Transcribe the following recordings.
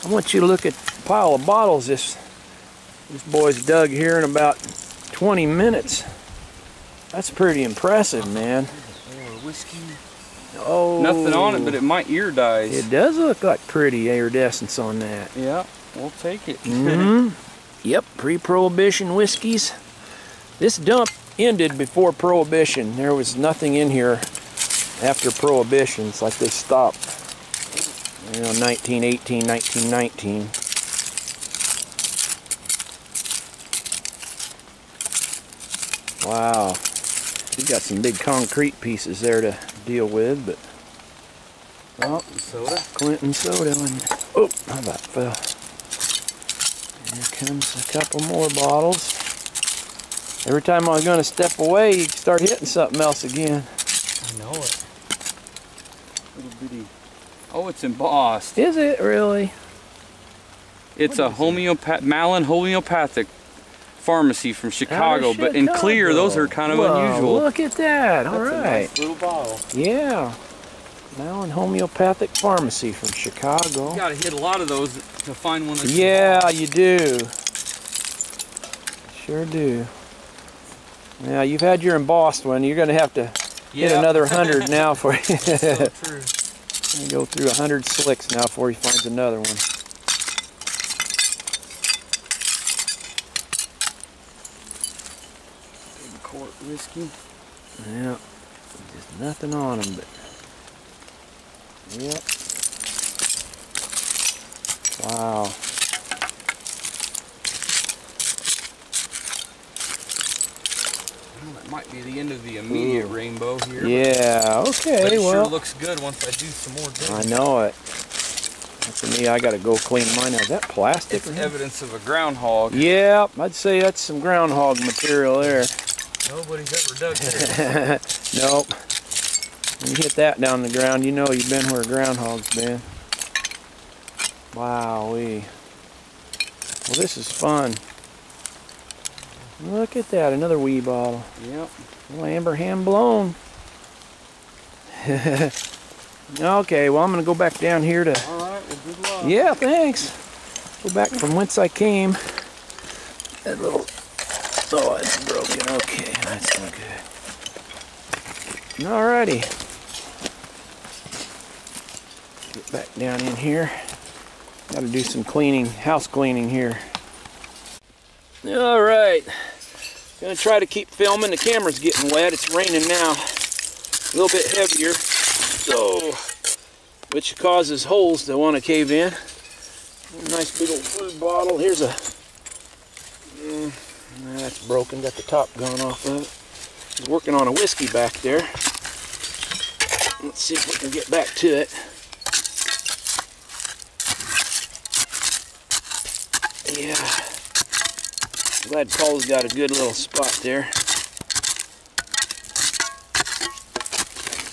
I want you to look at the pile of bottles this boy's dug here in about 20 minutes. That's pretty impressive, man. Whiskey. Oh, nothing on it, but it might iridise. It does look like pretty iridescence on that. Yeah, we'll take it. Yep, pre-Prohibition whiskeys. This dump ended before Prohibition. There was nothing in here after Prohibition. It's like they stopped, 1918, 1919. Wow. We got some big concrete pieces there to deal with, but soda. Clinton soda. Oh, how about fell? Here comes a couple more bottles. Every time I was going to step away, you start hitting something else again. I know it. Little bitty. Oh, it's embossed. Is it really? It's a Malin homeopathic pharmacy from Chicago, but in clear, those are kind of unusual. Look at that. All That's right. a nice little bottle. Yeah. Malin Homeopathic Pharmacy from Chicago. You gotta hit a lot of those to find one that's embossed. You do. Sure do. Now, you've had your embossed one. You're going to have to hit another 100 now for you. So true. Go through 100 slicks now before he finds another one. Quart whiskey. Yeah, just nothing on them, but yep. Wow. Well, that might be the end of the immediate rainbow here. Yeah. Okay. But it well, sure looks good once I do some more digging. I know it. For me, I got to go clean mine out. Is that plastic? It's evidence of a groundhog. Yeah, I'd say that's some groundhog material there. Nobody's ever dug this. Nope. When you hit that down the ground, you know you've been where a groundhog's been. Wowee. Well, this is fun. Look at that, another wee bottle. Yep. Little amber hand blown. Okay, well, I'm going to go back down here to... All right, well, good luck. Yeah, thanks. Go back from whence I came. That little... Oh, it's broken. Okay, that's not good. Alrighty. Get back down in here. Got to do some cleaning, house cleaning here. Alright. Gonna try to keep filming. The camera's getting wet. It's raining now. A little bit heavier. So, which causes holes to want to cave in. Nice big old food bottle. Here's a... that's broken. Got the top gone off of it. I was working on a whiskey back there. Let's see if we can get back to it. Yeah. Glad Paul's got a good little spot there.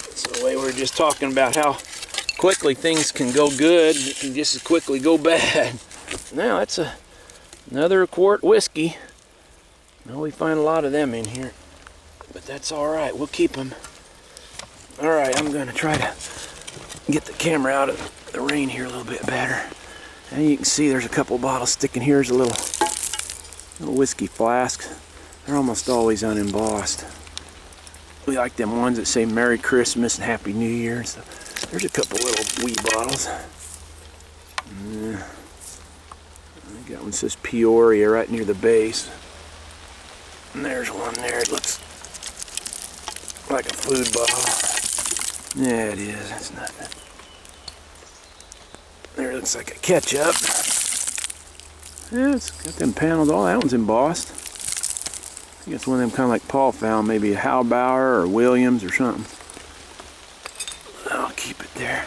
That's the way we were just talking about how quickly things can go good. It can just as quickly go bad. Now that's another quart whiskey. Well, we find a lot of them in here, but that's all right. We'll keep them. All right, I'm going to try to get the camera out of the rain here a little bit better. And you can see there's a couple bottles sticking here. There's a little whiskey flask. They're almost always unembossed. We like them ones that say Merry Christmas and Happy New Year. So there's a couple little wee bottles. I got one that says Peoria right near the base. And there's one there. It looks like a food bottle. Yeah, it is. That's nothing. There, it looks like a Ketchup. Yeah, it's got them panels. Oh, that one's embossed. I think it's one of them kind of like Paul found. Maybe a Halbauer or Williams or something. I'll keep it there.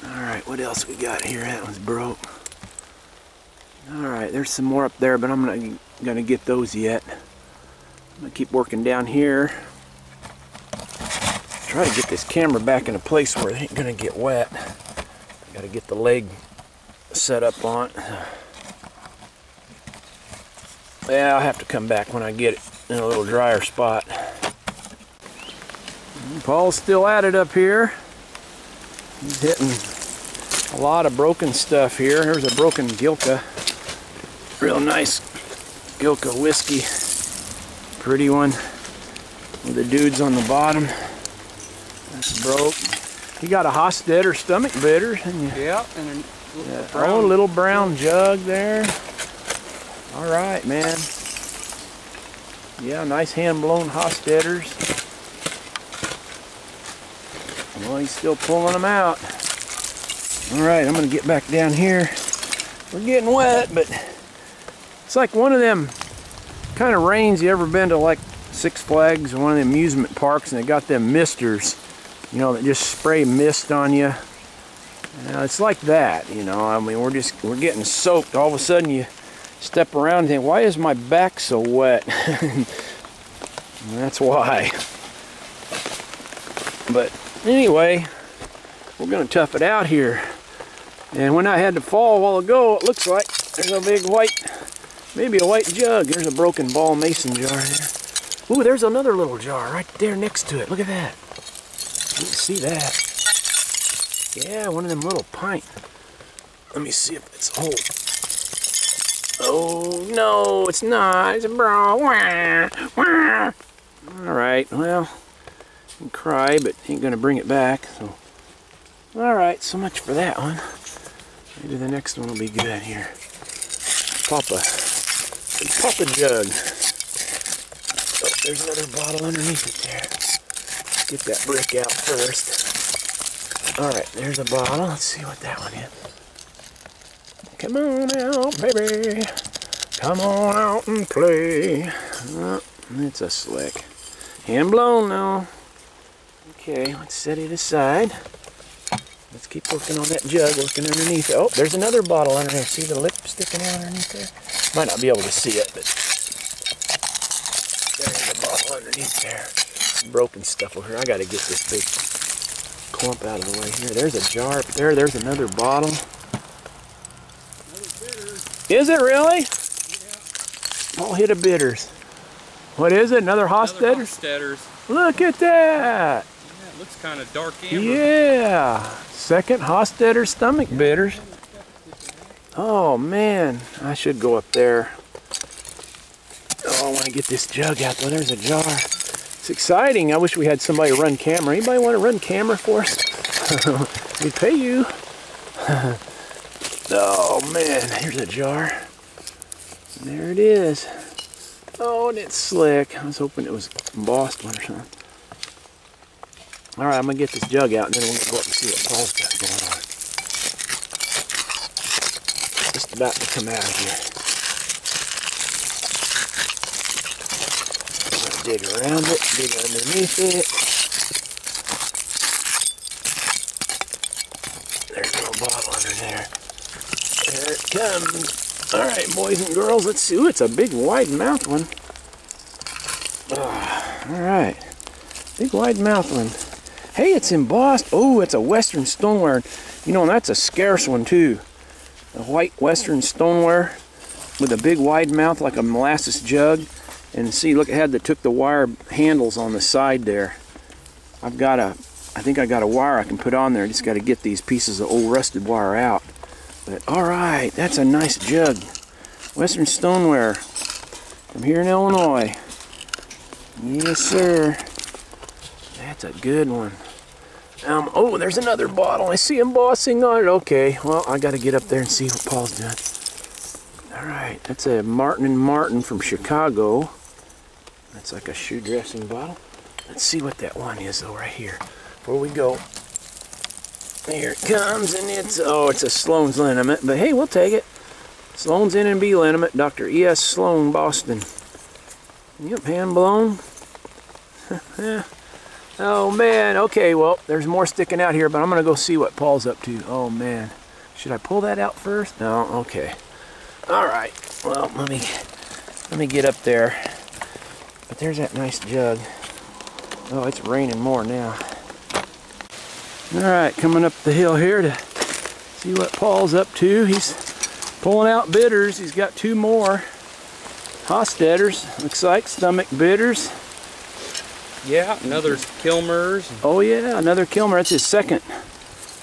Alright, what else we got here? That one's broke. Alright, there's some more up there, but I'm not going to get those yet. I'm going to keep working down here. Try to get this camera back in a place where it ain't going to get wet. Got to get the leg set up on it. Yeah, I'll have to come back when I get it in a little drier spot. Paul's still at it up here. He's hitting A lot of broken stuff here. Here's a broken Gilka. Real nice Gilka whiskey. Pretty one. With the dudes on the bottom. That's broke. You got a Hofstadter stomach bitters. Yeah, and a little brown jug there. All right, man. Yeah, nice hand-blown Hofstadters. Well, he's still pulling them out. All right, I'm gonna get back down here. We're getting wet, but it's like one of them kind of rains. You ever been to like Six Flags or one of the amusement parks and they got them misters, you know, that just spray mist on you? It's like that, you know. I mean, we're getting soaked. All of a sudden you step around and think, why is my back so wet? And that's why. But anyway, we're gonna tough it out here. And when I had to fall a while ago, it looks like there's a big white, maybe a white jug. There's a broken ball mason jar there. Ooh, there's another little jar right there next to it. Look at that. You can see that. Yeah, one of them little pint. Let me see if it's whole. Oh, no, it's not. It's a bra. Wah, wah. All right, well, you can cry, but ain't gonna bring it back. So, all right, so much for that one. Maybe the next one will be good here. Pop a jug. Oh, there's another bottle underneath it there. Get that brick out first. All right, there's a bottle. Let's see what that one is. Come on out, baby. Come on out and play. Oh, it's a slick. Hand blown now. Okay, let's set it aside. Let's keep working on that jug, looking underneath it. Oh, there's another bottle under there. See the lip sticking out underneath there? Might not be able to see it, but there's a bottle underneath there. Some broken stuff over here. I got to get this big clump out of the way here. There's a jar up there. There's another bottle. Is it really? Yeah. All hit of bitters. What is it? Another Hofstadter? Look at that. Yeah, it looks kind of dark amber. Yeah. Second Hofstadter stomach bitters. Oh man, I should go up there. Oh, I want to get this jug out though. There's a jar. It's exciting. I wish we had somebody run camera. Anybody want to run camera for us? We pay you. Oh man, here's a jar. There it is. Oh, and it's slick. I was hoping it was embossed one or something. All right, I'm gonna get this jug out and then we'll go up and see what Paul's got going on. Just about to come out of here. Dig around it, dig underneath it. There's a little bottle under there. There it comes. All right, boys and girls, let's see. Ooh, it's a big wide mouth one. Oh, all right, big wide mouth one. Hey, it's embossed. Oh, it's a Western stoneware. You know, that's a scarce one too. A white Western stoneware with a big wide mouth like a molasses jug. And see, look, it had that took the wire handles on the side there. I think I got a wire I can put on there. I just got to get these pieces of old rusted wire out. But all right, that's a nice jug. Western stoneware from here in Illinois. Yes, sir. That's a good one. Oh, there's another bottle. I see embossing on it. Okay, well, I got to get up there and see what Paul's doing. All right, that's a Martin & Martin from Chicago. That's like a shoe dressing bottle. Let's see what that one is though right here. Before we go. Here it comes, and it's a Sloan's liniment, but hey, we'll take it. Sloan's N&B liniment, Dr. E.S. Sloan, Boston. Yep, hand blown. Oh man, okay, well, there's more sticking out here, but I'm gonna go see what Paul's up to. Oh man, should I pull that out first? No, okay. All right, well, let me get up there. But there's that nice jug. Oh, it's raining more now. All right, coming up the hill here to see what Paul's up to. He's pulling out bitters. He's got two more Hofstadters. Looks like stomach bitters. Yeah, another Kilmer's. Oh yeah, another Kilmer. That's his second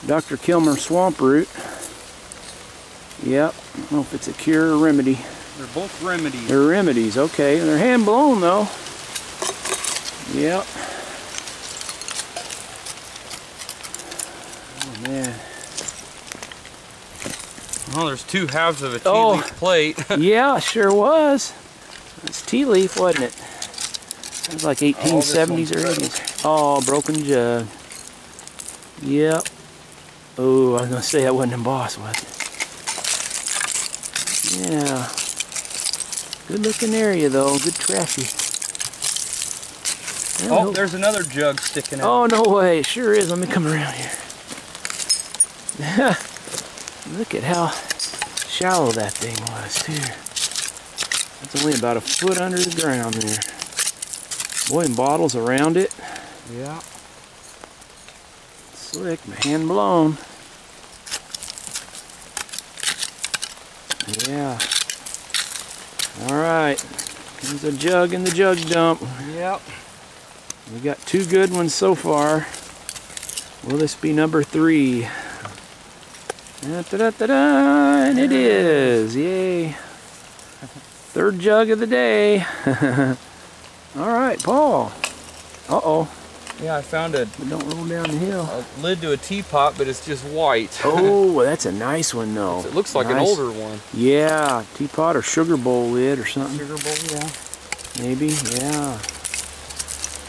Dr. Kilmer Swamp Root. Yep. I don't know if it's a cure or remedy. They're both remedies. They're remedies, okay. They're hand blown though. Yep. Oh man. Oh, there's two halves of a tea leaf plate. Yeah, sure was. It's tea leaf, wasn't it? It was like 1870s or 80s. Oh, broken jug. Yep. Oh, I was gonna say that wasn't embossed, was it? Yeah. Good looking area though, good trashy. Oh, there's another jug sticking out. Oh, no way, it sure is. Let me come around here. Look at how shallow that thing was too. It's only about a foot under the ground there. Boy, and bottles around it. Yeah. Slick, hand blown. Yeah. Alright. There's a jug in the jug dump. Yep. We got two good ones so far. Will this be number 3? Da-da-da-da, and it is. Yay. Third jug of the day. Alright, Paul. Uh-oh. Yeah, I found a... Don't roll down the hill. A lid to a teapot, but it's just white. Oh, that's a nice one though. It looks like an older one. Yeah, teapot or sugar bowl lid or something. Sugar bowl, yeah. Maybe, yeah.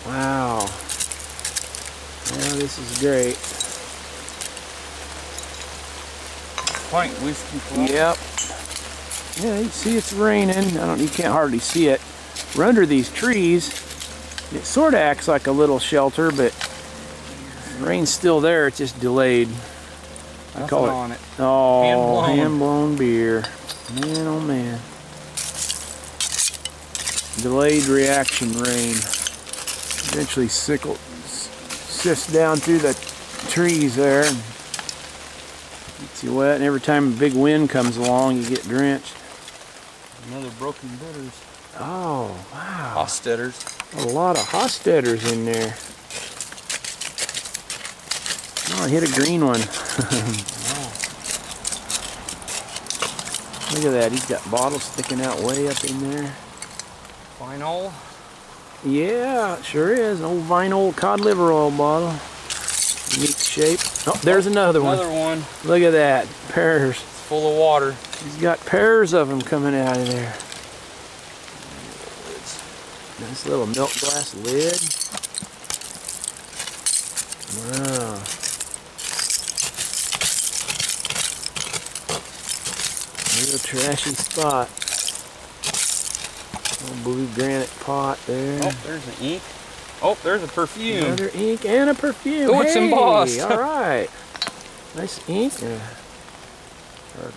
Wow. Yeah, this is great. Pint whiskey flop. Yep. Yeah, you see it's raining. You can't hardly see it. We're under these trees. It sort of acts like a little shelter, but the rain's still there. It's just delayed. I call it on it. Oh, hand-blown beer. Man, oh man. Delayed reaction rain. Eventually sifts down through the trees there and gets you wet. And every time a big wind comes along, you get drenched. Another broken bitters. Oh, wow. Hofstetters. A lot of Hofstetters in there. Oh, I hit a green one. Look at that. He's got bottles sticking out way up in there. Vinyl. Yeah, it sure is. Old vinyl cod liver oil bottle. Unique shape. Oh, there's another one. Another one. Look at that. Pears. It's full of water. He's got pairs of them coming out of there. Nice little milk glass lid. Wow. Real trashy spot. Little blue granite pot there. Oh, there's an ink. Oh, there's a perfume. Another ink and a perfume. Oh, it's embossed. All right. Nice ink.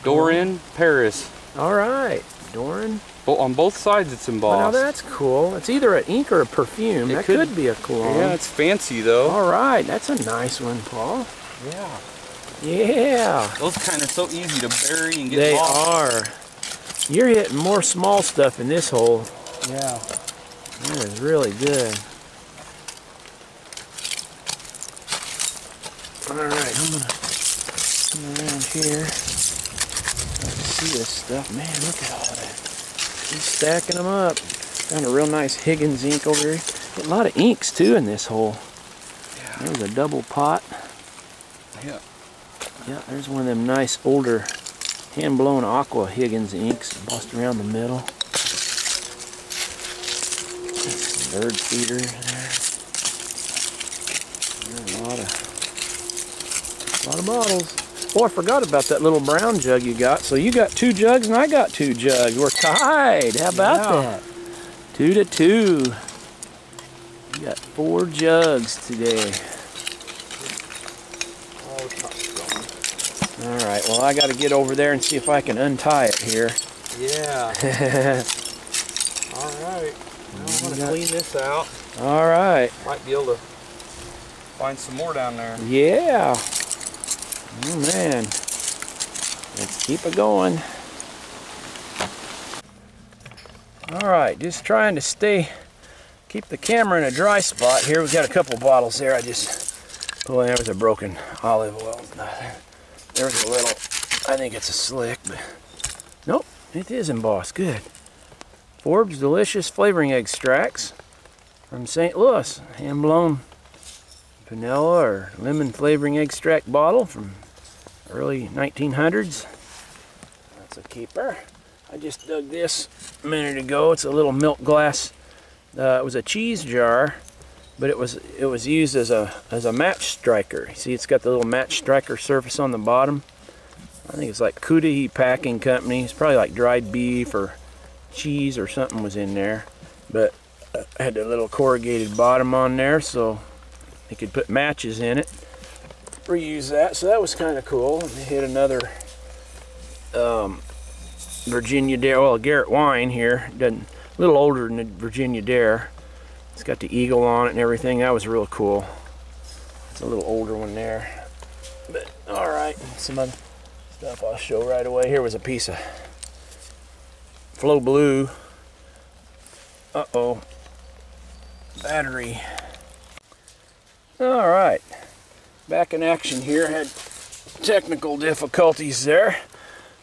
Doran, Paris. All right. Doran. On both sides it's embossed. Well, now that's cool. It's either an ink or a perfume. That could be a cologne. Yeah, it's fancy though. All right. That's a nice one, Paul. Yeah. Yeah. Those kind of so easy to bury and get They lost. are. You're hitting more small stuff in this hole. Yeah. That is really good. Alright, I'm gonna come around here. I can see this stuff. Man, look at all that. He's stacking them up. Found a real nice Higgins ink over here. A lot of inks too in this hole. Yeah. There's a double pot. Yeah. Yeah, there's one of them nice older hand-blown aqua Higgins inks embossed around the middle. Bird feeder there. A lot of bottles. Oh, I forgot about that little brown jug you got. So you got 2 jugs and I got 2 jugs. We're tied. How about that? 2-2. We got 4 jugs today. Alright, well I got to get over there and see if I can untie it here. Yeah. Alright. I'm going to clean this out. Alright. Might be able to find some more down there. Yeah. Oh man. Let's keep it going. Alright, just trying to keep the camera in a dry spot here. We've got a couple bottles there I just Oh, there was a broken olive oil. There's a little, I think it's a slick, but nope, it is embossed. Good. Forbes Delicious Flavoring Extracts from St. Louis. Hand-blown vanilla or lemon flavoring extract bottle from early 1900s. That's a keeper. I just dug this a minute ago. It's a little milk glass. It was a cheese jar, but it was used as a match striker. You see, it's got the little match striker surface on the bottom. I think it's like Cudahy Packing Company. It's probably like dried beef or cheese or something was in there, but I had a little corrugated bottom on there, so you could put matches in it. Reuse that, so that was kind of cool. They hit another Virginia Dare, well, a Garrett wine here. A little older than the Virginia Dare. It's got the eagle on it and everything. That was real cool. It's a little older one there. But all right, some other stuff I'll show right away. Here was a piece of Flow Blue. Uh-oh. Battery. All right. Back in action here. Had technical difficulties there.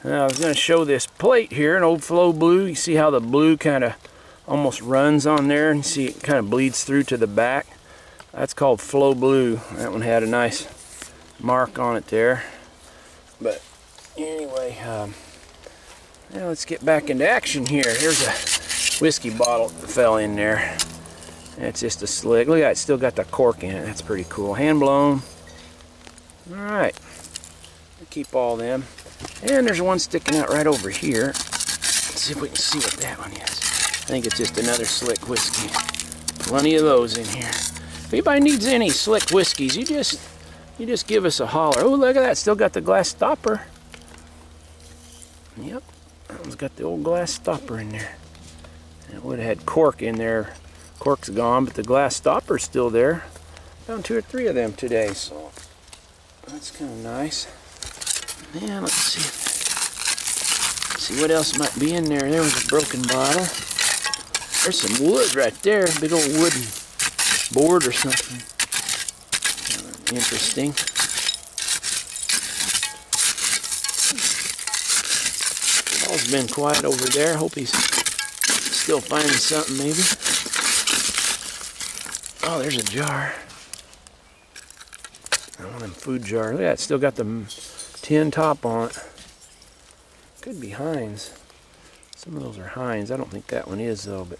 I was going to show this plate here, an old Flow Blue. You see how the blue kind of almost runs on there, and you see it kind of bleeds through to the back. That's called Flow Blue. That one had a nice mark on it there. But anyway, now let's get back into action here. Here's a whiskey bottle that fell in there. It's just a slick. Look at it, it's still got the cork in it. That's pretty cool. Hand blown. All right. We'll keep all them. And there's one sticking out right over here. Let's see if we can see what that one is. I think it's just another slick whiskey. Plenty of those in here. If anybody needs any slick whiskeys, you just give us a holler. Oh, look at that. Still got the glass stopper. Yep. That one's got the old glass stopper in there. It would have had cork in there. Cork's gone, but the glass stopper's still there. Found 2 or 3 of them today, so that's kind of nice. Yeah, let's see what else might be in there. There was a broken bottle. There's some wood right there, big old wooden board or something. Interesting. Paul's been quiet over there. Hope he's still finding something, maybe. Oh, there's a jar. One of them food jars. Look at that, it's still got the tin top on it. Could be Heinz. Some of those are Heinz. I don't think that one is though, but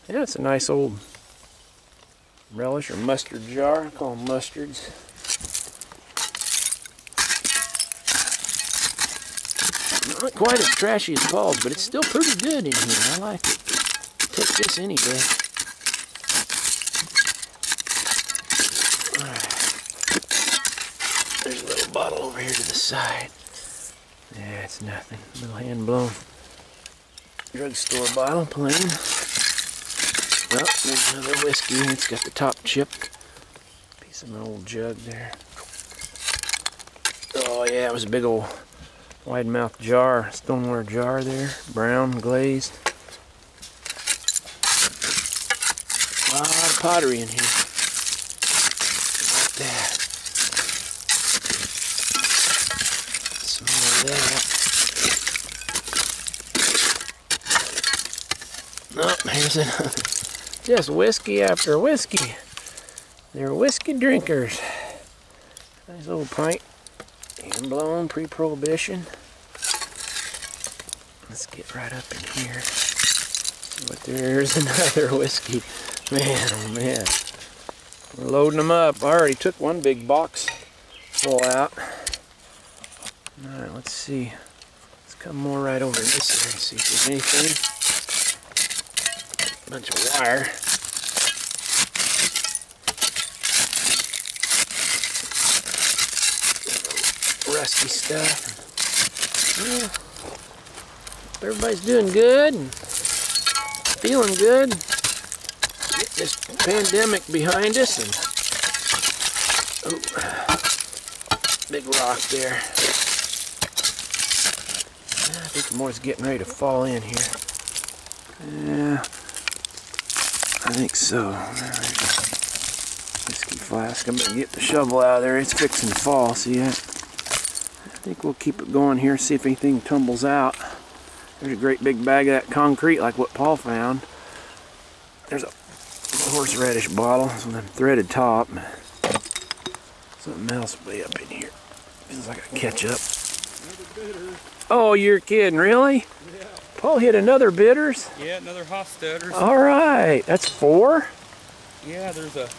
yeah, it's a nice old relish or mustard jar. I call them mustards. Not quite as trashy as Paul's, but it's still pretty good in here. I like it. Take this any day. There's a little bottle over here to the side. Yeah, it's nothing. A little hand-blown drugstore bottle, plain. Well, there's another whiskey. It's got the top chipped. Piece of an old jug there. Oh yeah, it was a big old wide-mouthed jar, stoneware jar there. Brown, glazed. A lot of pottery in here. Like that. Oh, here's another. Just whiskey after whiskey. They're whiskey drinkers. Nice little pint. Hand blown, pre-prohibition. Let's get right up in here. But there's another whiskey. Man, oh man. We're loading them up. I already took one big box full out. Alright, let's see. Let's come more right over this way and see if there's anything. Bunch of wire. Rusty stuff. Yeah. Everybody's doing good and feeling good. Get this pandemic behind us and oh, big rock there. I think more's getting ready to fall in here. Yeah, I think so. whiskey flask. I'm gonna get the shovel out of there. It's fixing to fall. See that? I think we'll keep it going here. See if anything tumbles out. There's a great big bag of that concrete, like what Paul found. There's a horseradish bottle with a threaded top. Something else way up in here. Feels like a ketchup. Oh, you're kidding, really? Yeah. Paul hit another bitters? Yeah, another Hofstadter. All right, that's 4? Yeah, there's a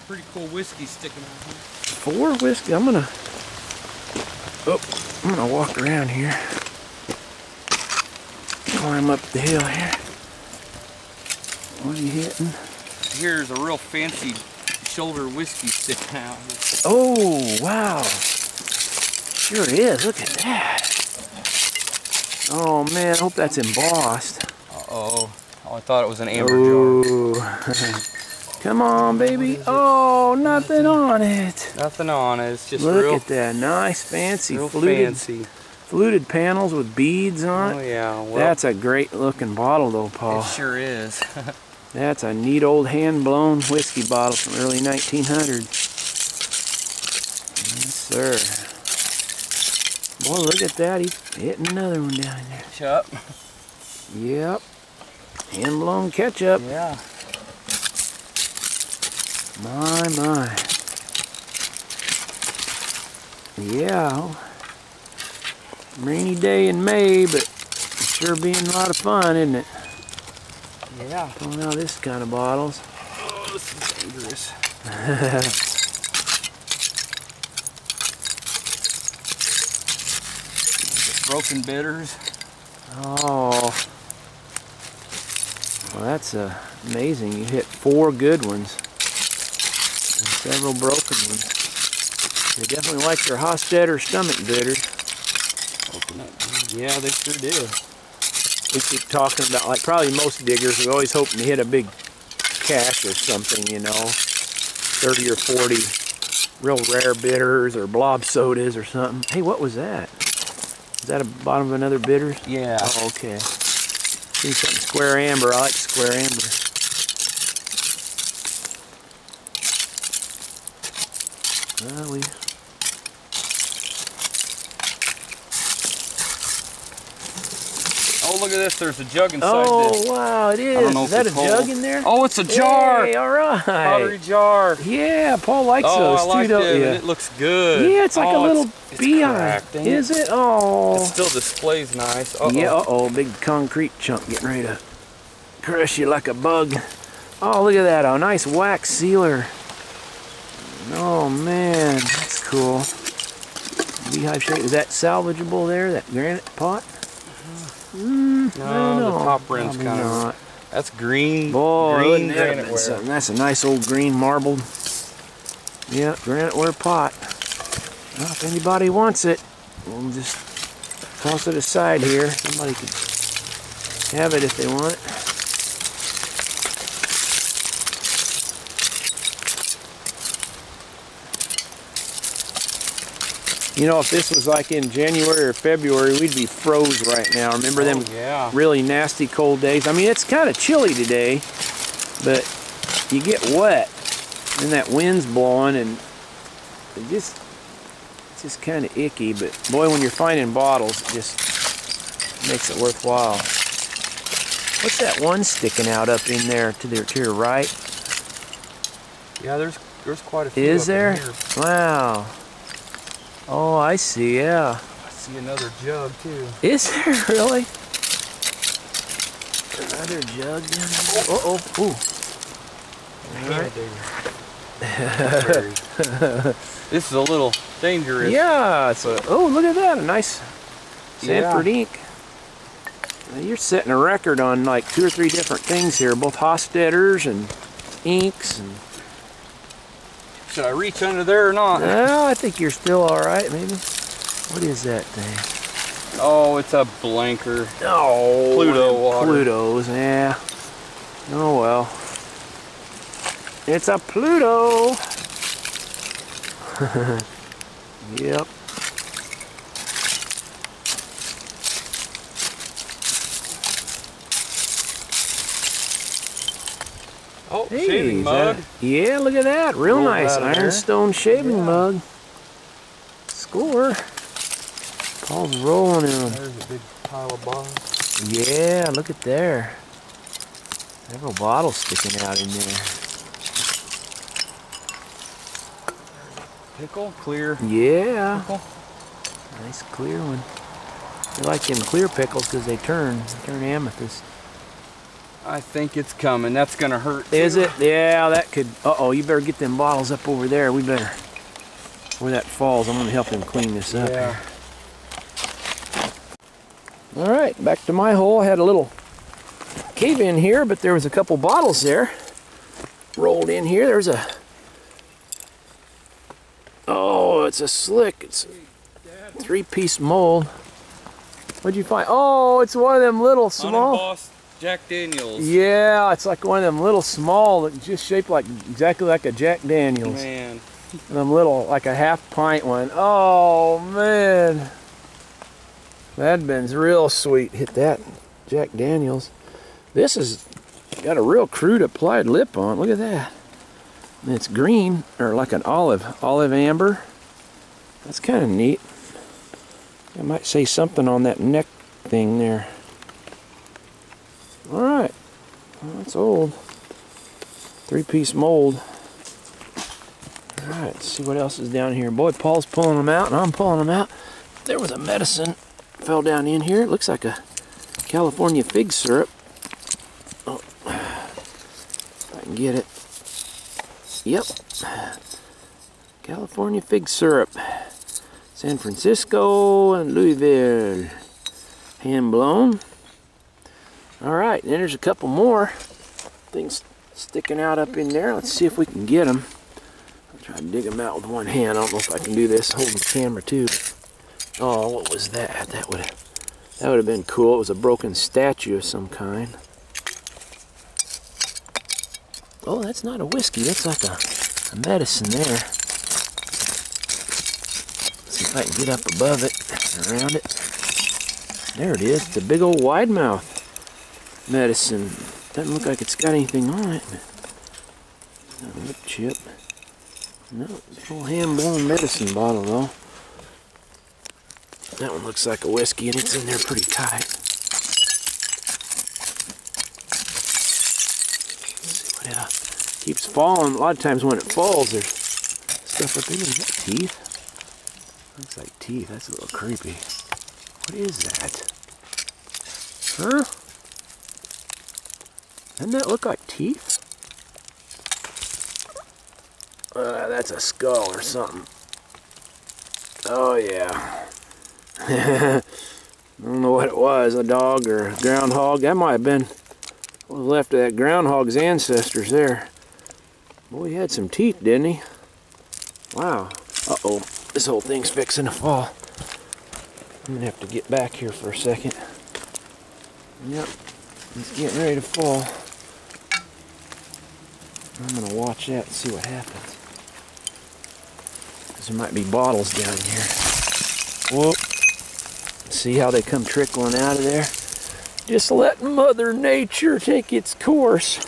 pretty cool whiskey sticking out here. 4 whiskey. I'm gonna walk around here. Climb up the hill here. What are you hitting? Here's a real fancy shoulder whiskey sticking out here. Oh, wow. Sure is. Look at that. Oh, man. I hope that's embossed. Uh-oh. Oh, I thought it was an amber jar. Come on, baby. Oh, nothing on it. Nothing on it. It's just Look real, at that. Nice, fancy, real fluted, fancy. fluted panels with beads on it. Oh, yeah. Well, That's a great looking bottle, though, Paul. it sure is. That's a neat old hand-blown whiskey bottle from early 1900. Yes, sir. Boy, look at that. He's hitting another one down there. Ketchup. Yep. Hand-blown ketchup. Yeah. My. Yeah. Rainy day in May, but it's sure being a lot of fun, isn't it? Yeah. Pulling out this kind of bottles. Oh, this is dangerous. Broken bitters. Oh. Well, that's amazing. You hit 4 good ones and several broken ones. They definitely like their Hofstadter stomach bitters. Yeah, they sure do. We keep talking about, like probably most diggers, we're always hoping to hit a big cache or something, you know, 30 or 40 real rare bitters or blob sodas or something. Hey, what was that? Is that a bottom of another bitter? Yeah. Oh, okay. See something square amber. I like square amber. Well, we... Oh, look at this. There's a jug inside this. Oh, wow, it is. I don't know Is that a if it's jug whole. in there? Oh, it's a jar. Hey, all right. Pottery jar. Yeah, Paul likes those I too, like don't it. you? It looks good. Yeah, it's like a little it's beehive. cracked, ain't it? Is it? Oh. It still displays nice. Uh-oh. Yeah, uh-oh, big concrete chunk getting ready to crush you like a bug. Oh, look at that, a nice wax sealer. Oh, man, that's cool. Beehive shape, is that salvageable there, that granite pot? No, the top rim's probably kind not. of... That's green. Boy, green wouldn't that have granite been ware. something? That's a nice old green marbled, yeah, granite ware pot. Well, if anybody wants it, we'll just toss it aside here. Somebody could have it if they want it. You know, if this was like in January or February, we'd be froze right now. Remember them yeah. really nasty cold days? I mean, it's kind of chilly today, but you get wet, and that wind's blowing, and it's just kind of icky. But boy, when you're finding bottles, it just makes it worthwhile. What's that one sticking out up in there to your right? Yeah, there's quite a few. Is up in there? here. Wow. Oh, I see, yeah. I see another jug too. Is there really? Another jug down there? Uh-oh. Ooh. All right. This is a little dangerous. Yeah, it's a, oh, look at that. A nice Sanford ink. Now, you're setting a record on like 2 or 3 different things here, both Hofstadters and inks. And should I reach under there or not? well, I think you're still all right, maybe. What is that thing? Oh, it's a blanker. Oh, Pluto water. Plutos, yeah. Oh well. It's a Pluto. Yep. Oh, hey, shaving mug. Yeah, look at that. Real nice ironstone shaving mug. Score. Paul's rolling in them. There's a big pile of bottles. Yeah, look at there. Several bottles sticking out in there. Pickle, clear. Yeah. Pickle. Nice clear one. I like them clear pickles because they turn amethyst. I think it's coming. That's gonna hurt. Is it? Yeah, that could. Uh-oh, you better get them bottles up over there. We better. Where that falls, I'm gonna help him clean this up. Yeah. All right, back to my hole. I had a little cave in here, but there was a couple bottles there. Rolled in here. There's a. Oh, it's a slick. It's a 3-piece mold. What'd you find? Oh, it's one of them little small. Unembossed Jack Daniels. Yeah, it's like one of them little small that just shaped like exactly like a Jack Daniels. Man. Them little, like a half-pint one. Oh man, that'd been real sweet. Hit that Jack Daniels. This has got a real crude applied lip on. Look at that. And it's green, or like an olive amber. That's kind of neat. I might say something on that neck thing there. All right, well, that's old. 3-piece mold. All right, let's see what else is down here. Boy, Paul's pulling them out, and I'm pulling them out. There was a medicine fell down in here. It looks like a California fig syrup. Oh, if I can get it. Yep, California fig syrup. San Francisco and Louisville. Hand blown. All right, then there's a couple more things sticking out up in there. Let's see if we can get them. I'll try to dig them out with one hand. I don't know if I can do this holding the camera too. Oh, what was that? That would have been cool. It was a broken statue of some kind. Oh, that's not a whiskey. That's like a medicine there. See if I can get up above it, around it. There it is. It's a big old wide mouth medicine. Doesn't look like it's got anything on it. No lip chip. No, it's a little hand-blown medicine bottle though. That one looks like a whiskey and it's in there pretty tight. Let's see what else. Keeps falling. A lot of times when it falls, there's stuff up in there. Is that teeth? Looks like teeth. That's a little creepy. What is that? Huh? Doesn't that look like teeth? That's a skull or something. Oh yeah. I don't know what it was, a dog or a groundhog. That might have been what was left of that groundhog's ancestors there. Boy, he had some teeth, didn't he? Wow. Uh-oh. This whole thing's fixing to fall. I'm gonna have to get back here for a second. Yep, it's getting ready to fall. I'm gonna watch that and see what happens. Because there might be bottles down here. Whoop. See how they come trickling out of there? Just letting Mother Nature take its course.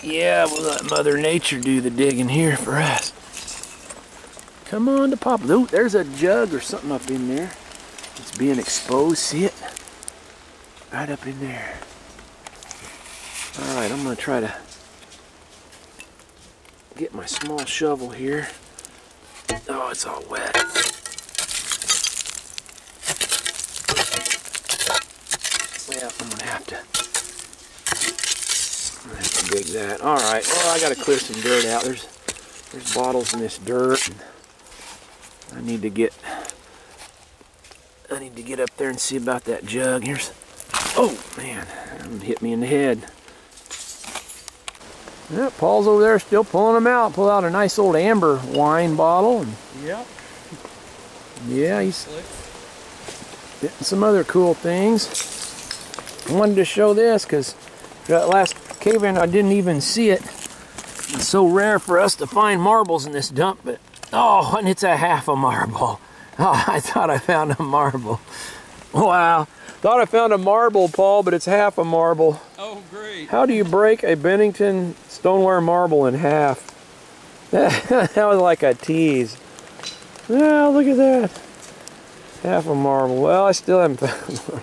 Yeah, we'll let Mother Nature do the digging here for us. Come on to pop. Ooh, there's a jug or something up in there. It's being exposed. See it? Right up in there. Alright, I'm going to try to get my small shovel here. Oh, it's all wet. Well, I'm going to have to dig that. Alright, well, I got to clear some dirt out. There's bottles in this dirt. And I need to get up there and see about that jug. Oh man, that hit me in the head. Yeah, Paul's over there still pulling them out. Pull out a nice old amber wine bottle. And Yep. Yeah, he's getting some other cool things. I wanted to show this because that last cave-in I didn't even see it. It's so rare for us to find marbles in this dump, but oh, and it's a half a marble. Oh, I thought I found a marble. Wow. Thought I found a marble, Paul, but it's half a marble. Oh, great. How do you break a Bennington stoneware marble in half? That was like a tease. Yeah, look at that. Half a marble. Well, I still haven't found one.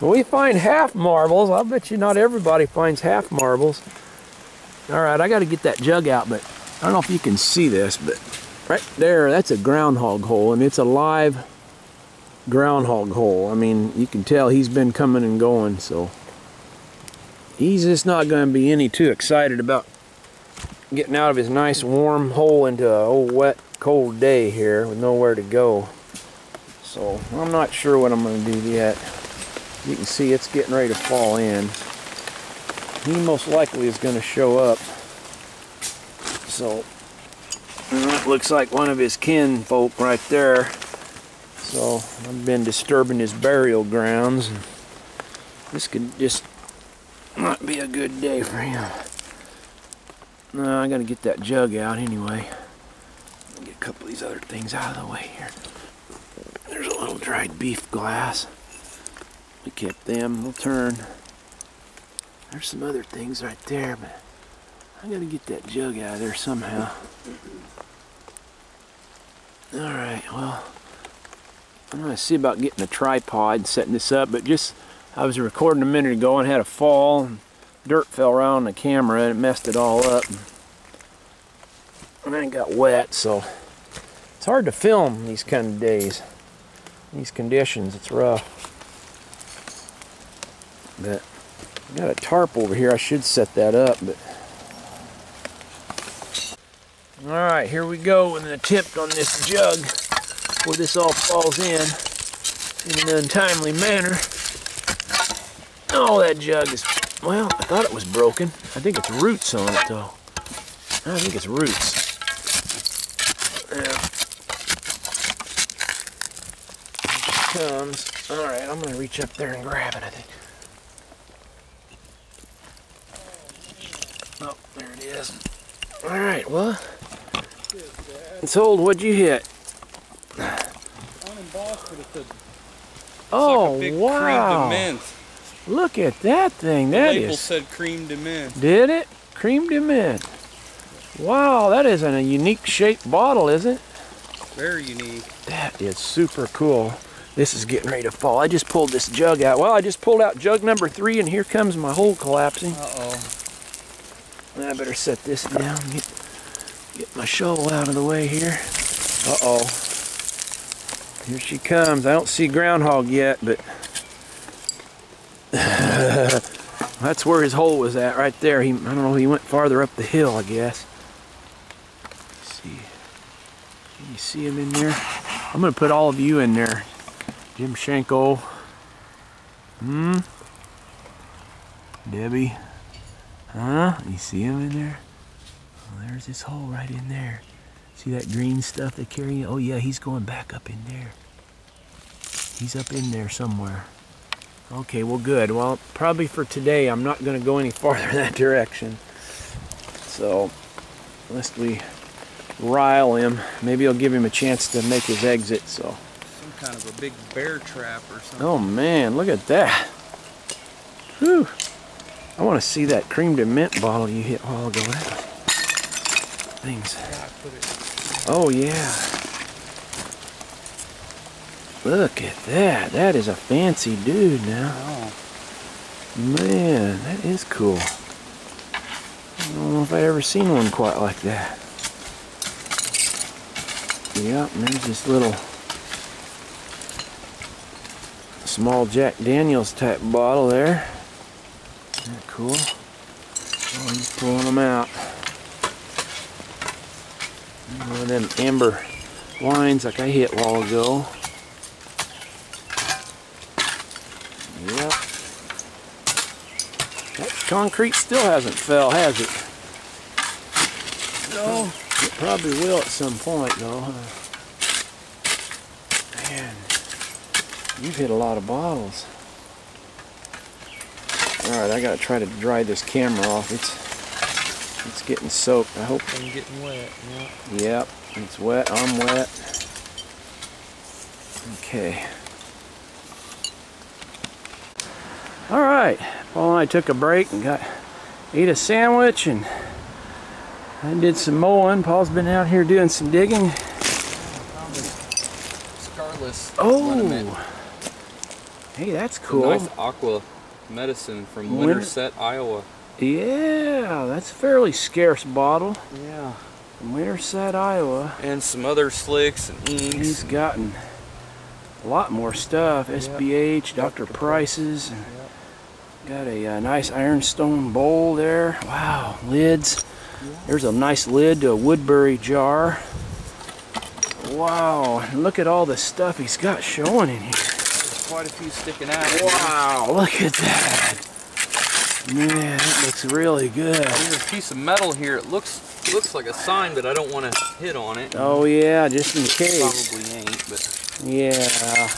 When we find half marbles, I'll bet you not everybody finds half marbles. Alright, I got to get that jug out, but I don't know if you can see this, but right there, that's a groundhog hole, and it's a live groundhog hole. I mean, you can tell he's been coming and going, so he's just not going to be any too excited about getting out of his nice warm hole into a old wet cold day here with nowhere to go. So I'm not sure what I'm going to do yet. You can see it's getting ready to fall in. He most likely is going to show up. So that looks like one of his kin folk right there. So I've been disturbing his burial grounds. This could just not be a good day for him. No, I got to get that jug out anyway. Get a couple of these other things out of the way here. There's a little dried beef glass. We kept them. We'll turn. There's some other things right there, but I got to get that jug out of there somehow. Alright, well, I'm going to see about getting a tripod and setting this up, but just, I was recording a minute ago and had a fall, and dirt fell around the camera and it messed it all up. And then it got wet, so it's hard to film these kind of days. These conditions, it's rough. But I got a tarp over here, I should set that up, but alright, here we go with an attempt on this jug before this all falls in an untimely manner. Oh, that jug is, well, I thought it was broken. I think it's roots on it though. I think it's roots. Yeah. Here she comes. Alright, I'm going to reach up there and grab it, I think. Oh, there it is. Alright, well, it's old. What'd you hit? Unembossed, but it's Oh, like a big wow. cream de mint. Look at that thing. The That label is. said cream de mint. Did it? Cream de mint. Wow, that is a unique shaped bottle, isn't it? Very unique. That is super cool. This is getting ready to fall. I just pulled this jug out. Well, I just pulled out jug number 3, and here comes my hole collapsing. Uh-oh. I better set this down. Get my shovel out of the way here. Uh-oh. Here she comes. I don't see Groundhog yet, but that's where his hole was at, right there. I don't know, he went farther up the hill, I guess. Let's see. Can you see him in there? I'm going to put all of you in there. Jim Schenko. Debbie. Huh? You see him in there? Oh, there's this hole right in there. See that green stuff they carry? Oh yeah, he's going back up in there. He's up in there somewhere. Okay, well good. Well, probably for today I'm not going to go any farther in that direction. So, unless we rile him, maybe I'll give him a chance to make his exit. So. Some kind of a big bear trap or something. Oh man, look at that. Whew. I want to see that cream de mint bottle you hit a while ago. Things. Oh yeah. Look at that. That is a fancy dude now. Oh. Man, that is cool. I don't know if I've ever seen one quite like that. Yep, and there's this little small Jack Daniels type bottle there. Isn't that cool? Oh, he's pulling them out. One of them amber wines like I hit a while ago. Yep. That concrete still hasn't fell, has it? No. It probably will at some point though. Man, you've hit a lot of bottles. Alright, I gotta try to dry this camera off. It's getting soaked. I hope I'm getting wet, yeah. Yep, it's wet. I'm wet. Okay. Alright, Paul and I took a break and got Eat a sandwich, and I did some mowing. Paul's been out here doing some digging. Scarless. Oh, hey, that's cool. Nice aqua medicine from Winterset, Iowa. Yeah, that's a fairly scarce bottle. Yeah. From Winterset, Iowa. And some other slicks and inks. He's gotten a lot more stuff. Yep. SBH, Dr. Price's. And got a nice ironstone bowl there. Wow, lids. There's a nice lid to a Woodbury jar. Wow, and look at all the stuff he's got showing in here. There's quite a few sticking out. Wow, look at that. Man, that looks really good. There's a piece of metal here. It looks like a sign, but I don't want to hit on it. Oh yeah, just in case. Probably ain't, but yeah.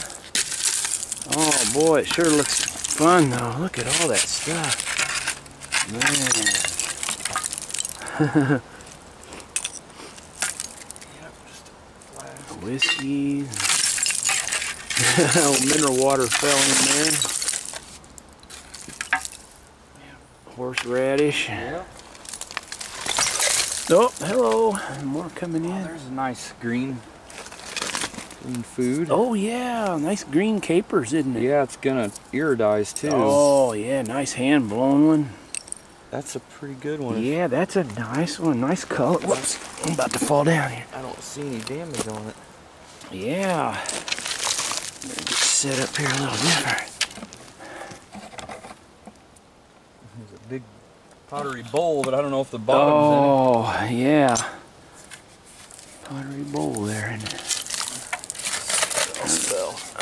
Oh boy, it sure looks fun though. Look at all that stuff. Man. Whiskey. Oh, mineral water fell in there. Horseradish. Yeah. Oh, hello. More coming in. There's a nice green food. Oh yeah, nice green capers, isn't it? Yeah, it's gonna iridise too. Oh yeah, nice hand blown one. That's a pretty good one. Yeah, that's a nice one. Nice color. Whoops, I'm about to fall down here. I don't see any damage on it. Yeah. Better get set up here a little different. There's a big pottery bowl, but I don't know if the bottom's in it. Oh, yeah. Pottery bowl there, isn't it?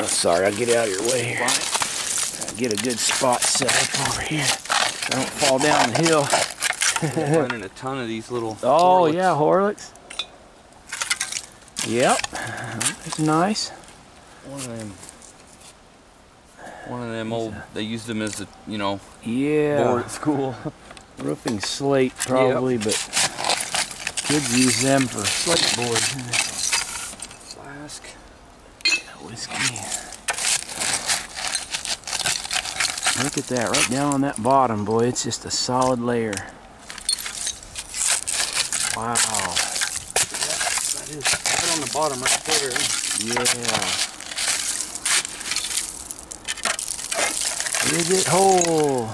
Oh, sorry, I'll get out of your way here. I'll get a good spot set up over here. I don't fall down the hill. I'm finding a ton of these little Oh, Horlicks. yeah, Horlicks. Yep, that's nice. One of them old, they used them as a, Yeah. board at school. Roofing slate probably, but kids use them for slate boards. Flask. Whiskey. Look at that, right down on that bottom, boy. It's just a solid layer. Wow. That is right on the bottom right there. Yeah. Is it whole?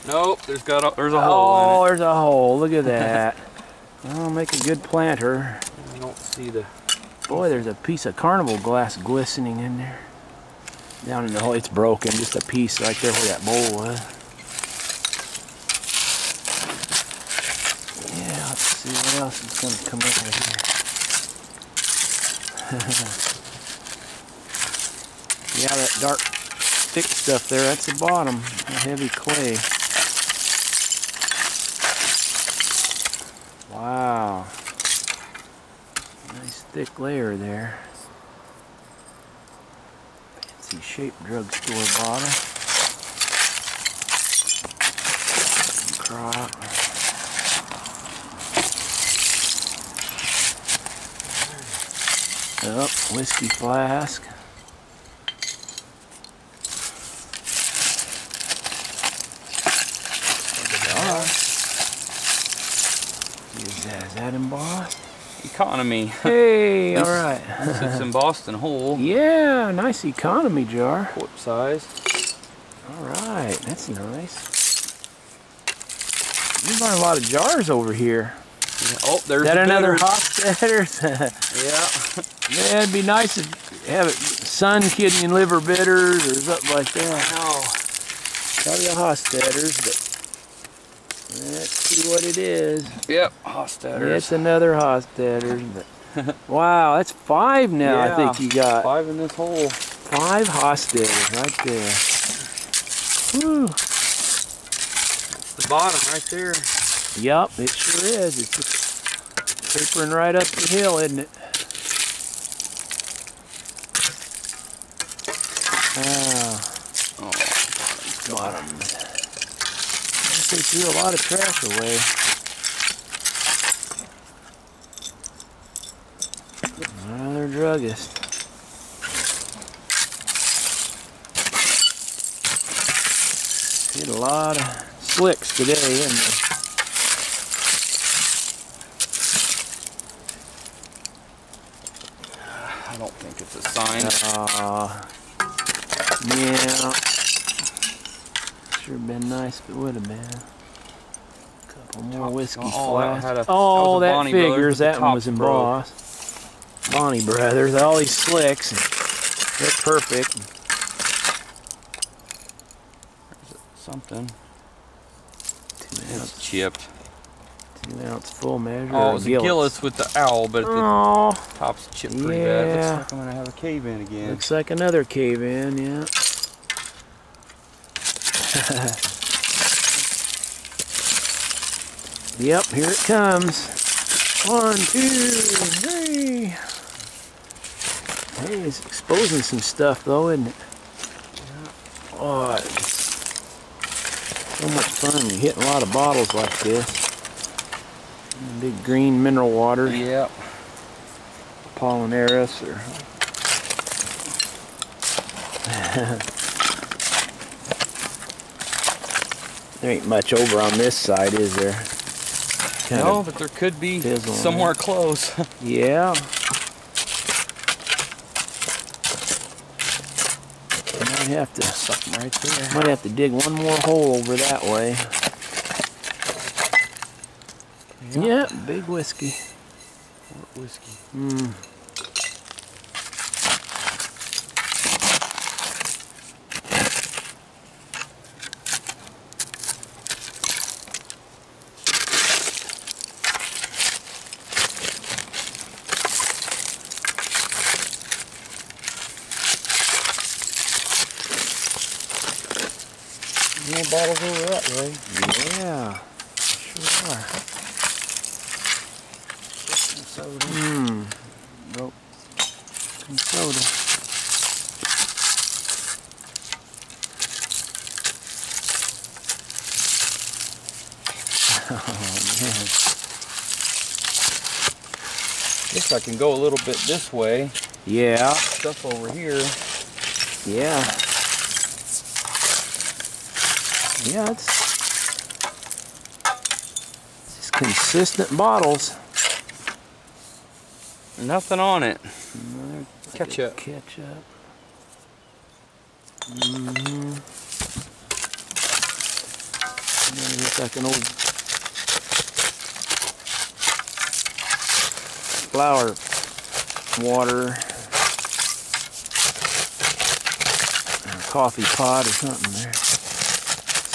Nope, there's a hole in it. Oh, there's a hole. Look at that. I'll make a good planter. I don't see the... Boy, there's a piece of carnival glass glistening in there. Down in the hole, it's broken. Just a piece right there where that bowl was. Yeah, let's see what else is going to come out of here. Yeah, that dark, thick stuff there, that's the bottom. A heavy clay. Wow. Nice thick layer there. Fancy shaped drugstore bottle. Crop. Yep, whiskey flask. Is that embossed? Economy. Hey, all right. It's embossed in whole. Yeah, nice economy jar. Quart size. All right, that's nice. You find a lot of jars over here. Yeah. Oh, there's that another bitters. Hofstadter's? Yeah. Man, it'd be nice to have it sun, kidney, and liver bitters or something like that. No. Probably a Hofstadter's, but let's see what it is. Yep, Hofstadter's. It's another Hofstadter's, but wow, that's 5 now. Yeah, I think you got 5 in this hole. 5 Hofstadter's right there. Whew. That's the bottom right there. Yup, it sure is. It's just tapering right up the hill, isn't it? Wow. Oh, Bottom. I guess they threw a lot of trash away. Another druggist. Did a lot of slicks today, isn't there? I don't think it's a sign. Yeah. Sure been nice if it would have been. Couple more whiskey flasks. Oh, that figures. That one was embossed. Bonnie Brothers. All these slicks. They're perfect. Something. 2 It's ounce chipped. 2 ounce full measure. Oh, it was a Gillis with the owl, but the top's chipped pretty bad. Looks like I'm gonna have a cave in again. Looks like another cave in, yeah. Yep, here it comes. 1, 2, 3. Hey, it's exposing some stuff though, isn't it? Oh, it's so much fun when you're hitting a lot of bottles like this. Big green mineral water. Yep. Apollinaris or there ain't much over on this side, is there? No, but there could be somewhere close. Yeah. Might have to something right there. Might have to dig one more hole over that way. Yeah, big whiskey. Port whiskey. More bottles over that way. Yeah, sure are. Broke some soda. Oh man. Guess I can go a little bit this way. Yeah. Stuff over here. Yeah. Yeah, it's just consistent bottles. Nothing on it. Ketchup. Ketchup. Looks like an old flower water. Or a coffee pot or something there.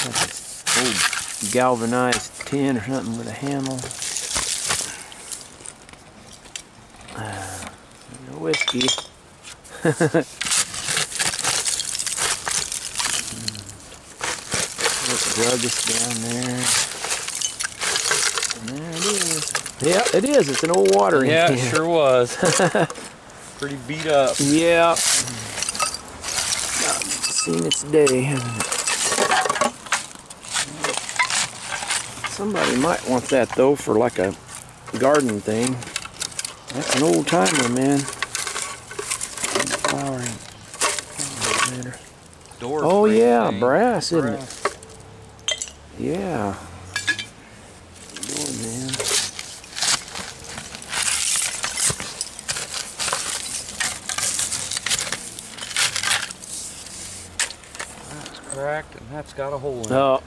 Like an old galvanized tin or something with a handle. No whiskey. Jug is down there. And there it is. Yeah, it is. It's an old watering can. Yeah, it sure was. Pretty beat up. Yeah. Seen its day, hasn't it? Somebody might want that though for like a garden thing. That's an old timer, man. Flowering. Oh yeah, brass, isn't it? Yeah. Good, man. That's cracked and that's got a hole in it. Oh.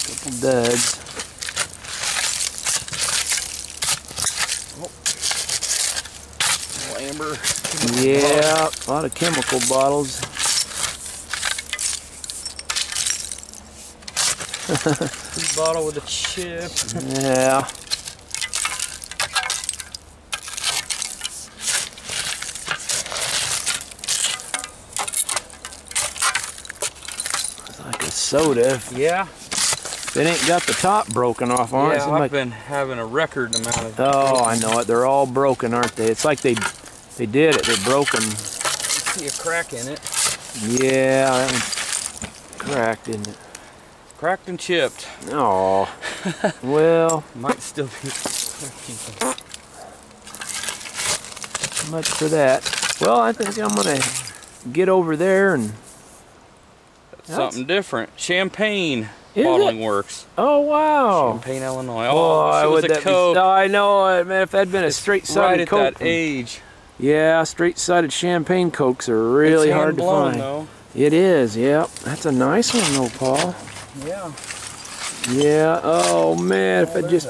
Couple duds. Amber. Yeah, a lot of chemical bottles. Big bottle with a chip. Yeah. It's like a soda. Yeah. It ain't got the top broken off on it. Yeah, I've been having a record amount of. Oh, I know it. They're all broken, aren't they? It's like they did it. They broke them. You see a crack in it. Yeah, that one's cracked, isn't it? Cracked and chipped. Oh. Well. Might still be. Much for that. Well, I think I'm gonna get over there and. That's something different. Champagne. bottling works. Oh, wow. Champaign, Illinois. Oh, it was a Coke. I know, man, if that'd been a straight-sided Coke. Right at that age. Yeah, straight-sided champagne Cokes are really hard to find. Though. It is, yeah. That's a nice one, though, Paul. Yeah. Yeah, oh, man, if I just...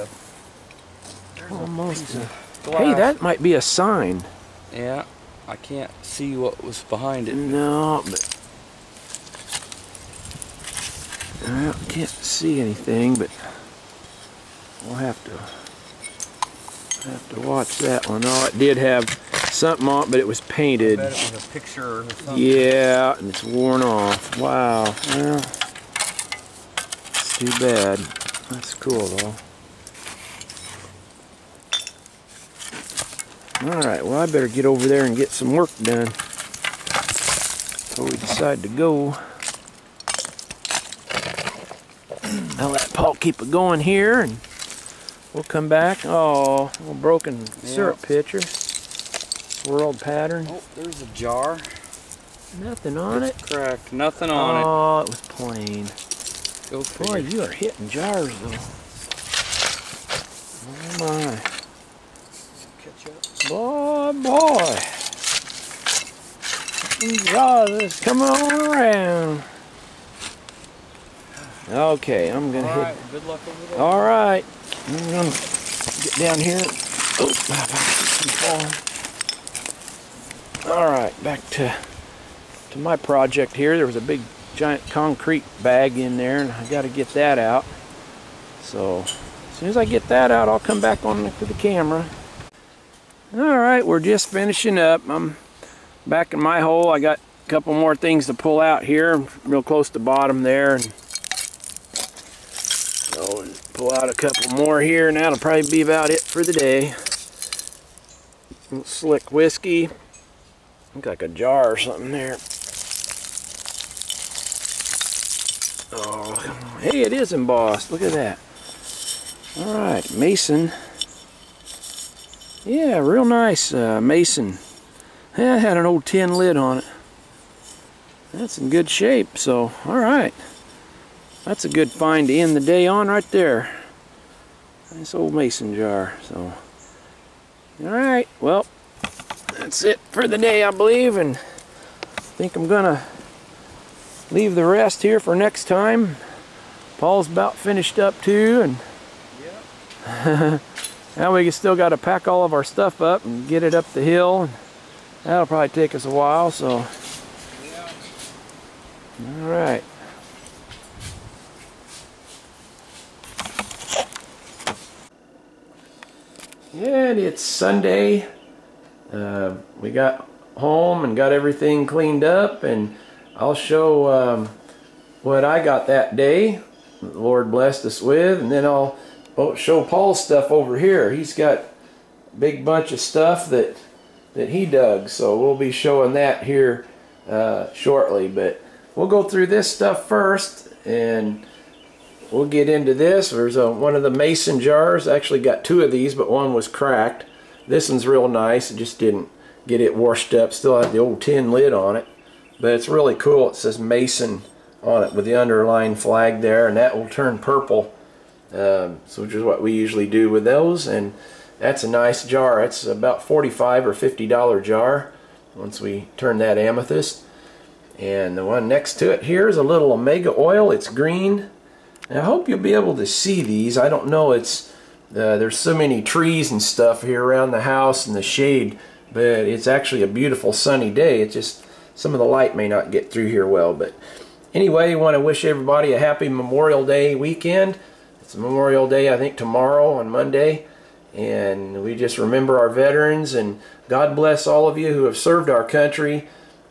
Almost... Hey, that might be a sign. Yeah, I can't see what was behind it. No, but... I can't see anything, but we'll have to watch that one. Oh, it did have something on it, but it was painted. I bet it was a picture or something. Yeah, and it's worn off. Wow. Well, it's too bad. That's cool, though. Alright, well, I better get over there and get some work done before we decide to go. I'll let Paul keep it going here, and we'll come back. Oh, a little broken syrup pitcher. Swirled pattern. Oh, there's a jar. Nothing on it. Cracked. Nothing on it. Oh, it was plain. Go figure. Boy, you are hitting jars, though. Oh, my. Ketchup. Boy. Some jars is coming on around. Okay, I'm gonna hit. Good luck over there. All right, I'm gonna get down here. Oh, all right, back to my project here. There was a big, giant concrete bag in there, and I got to get that out. So as soon as I get that out, I'll come back on to the camera. All right, we're just finishing up. I'm back in my hole. I got a couple more things to pull out here, real close to the bottom there. And pull out a couple more here, and that'll probably be about it for the day. Slick whiskey. Looks like a jar or something there. Oh, hey, it is embossed. Look at that. All right, Mason. Yeah, real nice Mason. Yeah, it had an old tin lid on it. That's in good shape, so all right. That's a good find to end the day on right there. Nice old mason jar. So, alright, well, that's it for the day, I believe, and I think I'm gonna leave the rest here for next time. Paul's about finished up too, and yep. Now we still got to pack all of our stuff up and get it up the hill. And that'll probably take us a while, so. Yep. Alright. And it's Sunday. We got home and got everything cleaned up, and I'll show what I got that day the Lord blessed us with, and then I'll show Paul's stuff over here. He's got a big bunch of stuff that he dug, so we'll be showing that here shortly. But we'll go through this stuff first, and we'll get into this. There's one of the mason jars. Actually got two of these, but one was cracked. This one's real nice. It just didn't get it washed up. Still had the old tin lid on it. But it's really cool. It says Mason on it with the underlying flag there, and that will turn purple. Which is what we usually do with those. And that's a nice jar. It's about $45 or $50 jar once we turn that amethyst. And the one next to it here is a little omega oil. It's green. I hope you'll be able to see these. I don't know, it's there's so many trees and stuff here around the house and the shade, but it's actually a beautiful sunny day. It's just some of the light may not get through here well. But anyway, I want to wish everybody a happy Memorial Day weekend. It's Memorial Day, I think, tomorrow on Monday, and we just remember our veterans, and God bless all of you who have served our country.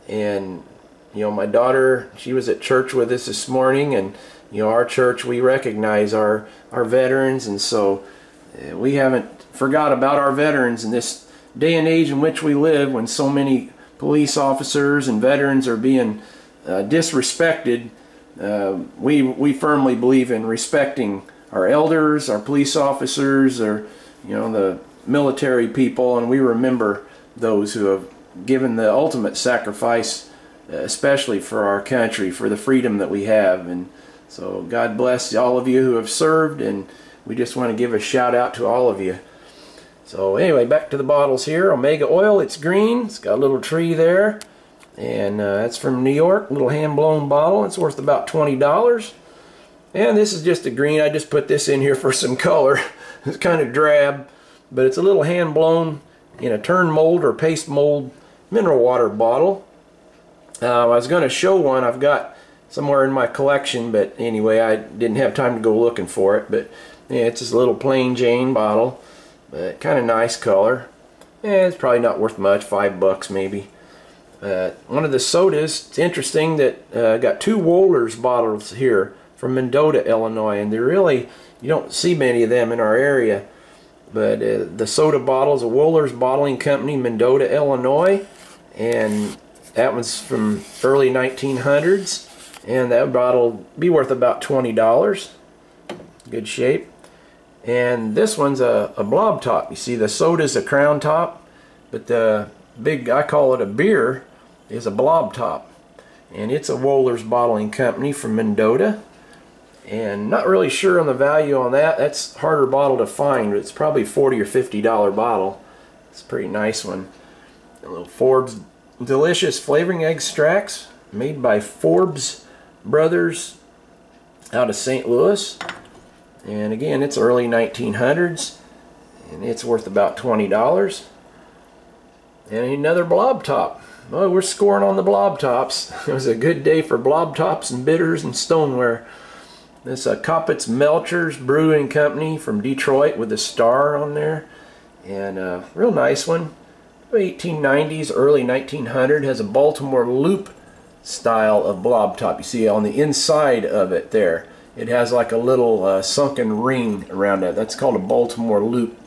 And you know, my daughter, she was at church with us this morning, and you know, our church, we recognize our veterans, and so we haven't forgot about our veterans in this day and age in which we live, when so many police officers and veterans are being disrespected. We firmly believe in respecting our elders, our police officers, or you know, the military people, and we remember those who have given the ultimate sacrifice, especially for our country, for the freedom that we have. And So God bless all of you who have served, and we just want to give a shout out to all of you. So anyway, back to the bottles here. Omega Oil, it's green. It's got a little tree there. And that's from New York, little hand-blown bottle. It's worth about $20. And this is just a green. I just put this in here for some color. It's kind of drab, but it's a little hand-blown in a turn mold or paste mold mineral water bottle. I was going to show one I've got somewhere in my collection, but anyway, I didn't have time to go looking for it. But yeah, it's just a little plain Jane bottle, but kind of nice color. Yeah, it's probably not worth much, $5 maybe. One of the sodas, it's interesting that I got two Wohlers bottles here from Mendota, Illinois, and they're really, you don't see many of them in our area. But the soda bottle is a Wohlers Bottling Company, Mendota, Illinois, and that one's from early 1900s, and that bottle will be worth about $20. Good shape. And this one's a blob top. You see, the soda's a crown top, but the big, I call it a beer, is a blob top. And it's a Wohlers Bottling Company from Mendota. And not really sure on the value on that. That's a harder bottle to find. It's probably $40 or $50 bottle. It's a pretty nice one. A little Forbes Delicious Flavoring Extracts, made by Forbes Brothers out of St. Louis. And again, it's early 1900s. And it's worth about $20. And another blob top. Oh, we're scoring on the blob tops. It was a good day for blob tops and bitters and stoneware. This Coppets Melchers Brewing Company from Detroit with a star on there. And a real nice one. 1890s, early 1900. Has a Baltimore loop style of blob top. You see on the inside of it there. It has like a little sunken ring around it. That's called a Baltimore loop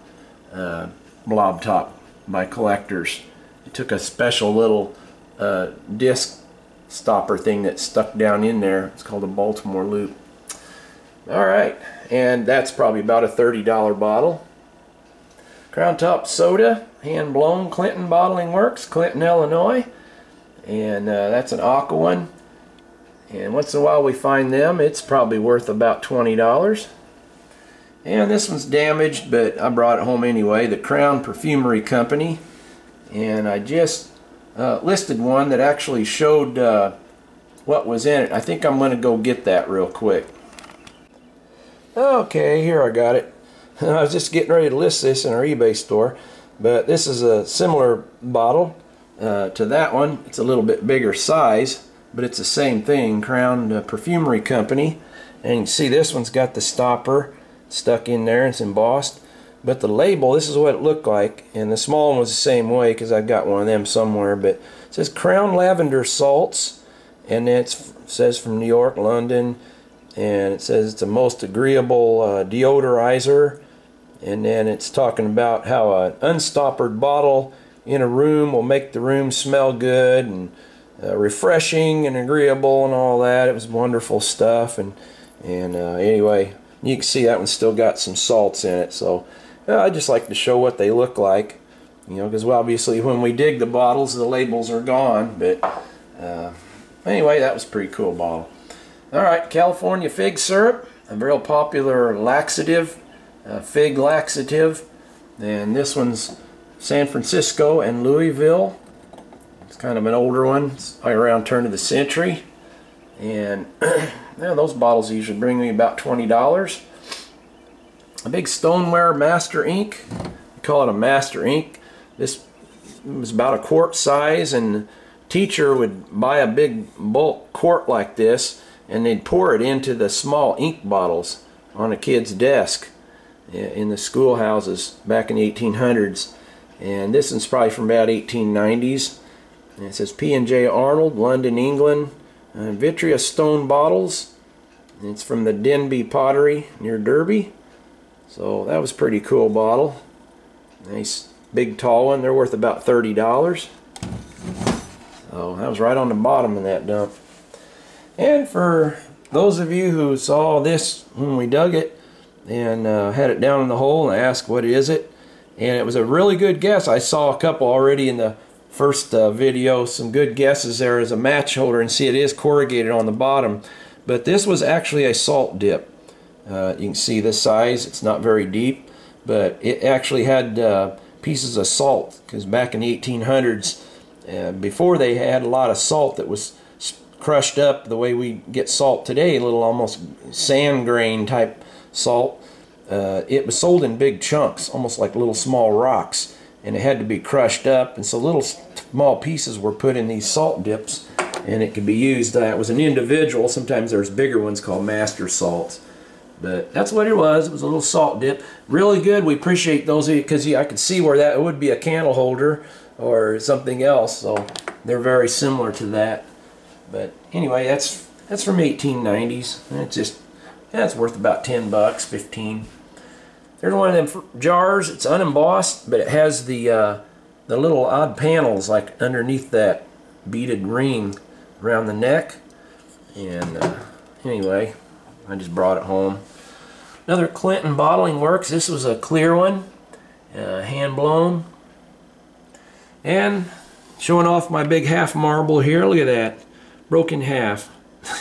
blob top by collectors. It took a special little disc stopper thing that stuck down in there. It's called a Baltimore loop. Alright, and that's probably about a $30 bottle. Crown Top Soda, hand blown, Clinton Bottling Works, Clinton, Illinois. And that's an aqua one. And once in a while we find them. It's probably worth about $20. And this one's damaged, but I brought it home anyway. The Crown Perfumery Company. And I just listed one that actually showed what was in it. I think I'm going to go get that real quick. Okay, here I got it. I was just getting ready to list this in our eBay store, but this is a similar bottle to that one. It's a little bit bigger size, but it's the same thing. Crown Perfumery Company. And you can see this one's got the stopper stuck in there. It's embossed. But the label, this is what it looked like. And the small one was the same way because I got one of them somewhere. But it says Crown Lavender Salts. And it says from New York, London. And it says it's a most agreeable deodorizer. And then it's talking about how an unstoppered bottle in a room will make the room smell good and refreshing and agreeable and all that. It was wonderful stuff. And anyway, you can see that one's still got some salts in it. So I just like to show what they look like. You know, because well, obviously when we dig the bottles, the labels are gone. But anyway, that was a pretty cool bottle. Alright, California Fig Syrup, a real popular laxative, fig laxative. And this one's San Francisco and Louisville. It's kind of an older one. It's around turn of the century. And yeah, those bottles usually bring me about $20. A big stoneware master ink. We call it a master ink. This was about a quart size, and the teacher would buy a big bulk quart like this, and they'd pour it into the small ink bottles on a kid's desk in the schoolhouses back in the 1800s. And this one's probably from about 1890s. And it says P&J Arnold, London, England. Vitreous stone bottles. And it's from the Denby Pottery near Derby. So that was a pretty cool bottle. Nice big tall one. They're worth about $30. So that was right on the bottom of that dump. And for those of you who saw this when we dug it and had it down in the hole and asked what is it, and it was a really good guess. I saw a couple already in the first video, some good guesses there as a match holder, and see it is corrugated on the bottom. But this was actually a salt dip. You can see this size. It's not very deep, but it actually had pieces of salt, because back in the 1800s, before they had a lot of salt that was crushed up the way we get salt today, a little almost sand grain type salt, it was sold in big chunks, almost like little small rocks, and it had to be crushed up, and so little small pieces were put in these salt dips, and it could be used. It was an individual. Sometimes there's bigger ones called master salts, but that's what it was. It was a little salt dip. Really good. We appreciate those, because I could see where that would be a candle holder or something else, so they're very similar to that. But anyway, that's from 1890s. It's worth about 10 bucks, 15. There's one of them jars. It's unembossed, but it has the little odd panels like underneath that beaded ring around the neck. And anyway, I just brought it home. Another Clinton Bottling Works. This was a clear one, hand blown. And showing off my big half marble here. Look at that, broken half.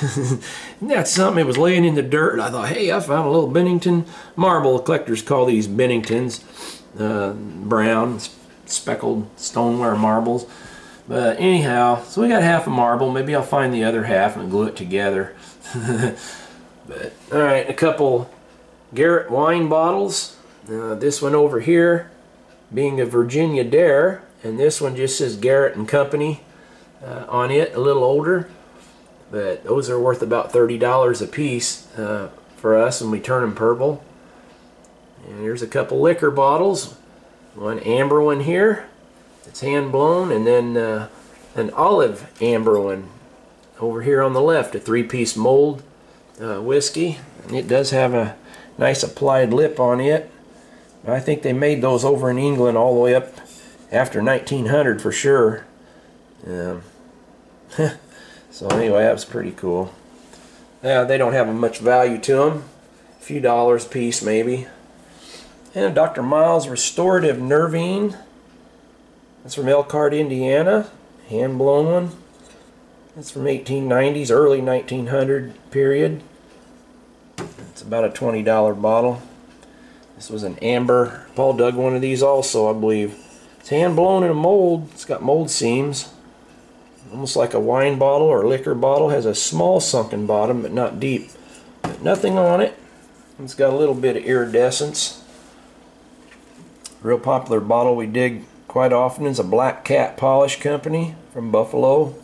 Isn't that something? It was laying in the dirt. I thought, hey, I found a little Bennington marble. Collectors call these Benningtons, brown speckled stoneware marbles. But anyhow, so we got half a marble. Maybe I'll find the other half and glue it together. But all right, a couple Garrett wine bottles. This one over here being a Virginia Dare, and this one just says Garrett and Company on it, a little older. But those are worth about $30 a piece for us, and we turn them purple. And here's a couple liquor bottles. One amber one here, it's hand blown, and then an olive amber one over here on the left, a 3-piece mold whiskey. And it does have a nice applied lip on it. I think they made those over in England all the way up after 1900 for sure. So anyway, that was pretty cool. Yeah, they don't have much value to them. A few dollars a piece maybe. And Dr. Miles Restorative Nervine. That's from Elkhart, Indiana. Hand blown one. That's from 1890s, early 1900 period. It's about a $20 bottle. This was an amber. Paul dug one of these also, I believe. It's hand blown in a mold. It's got mold seams. Almost like a wine bottle or liquor bottle. Has a small sunken bottom, but not deep. But nothing on it. It's got a little bit of iridescence. Real popular bottle we dig quite often is a Black Cat Polish Company from Buffalo.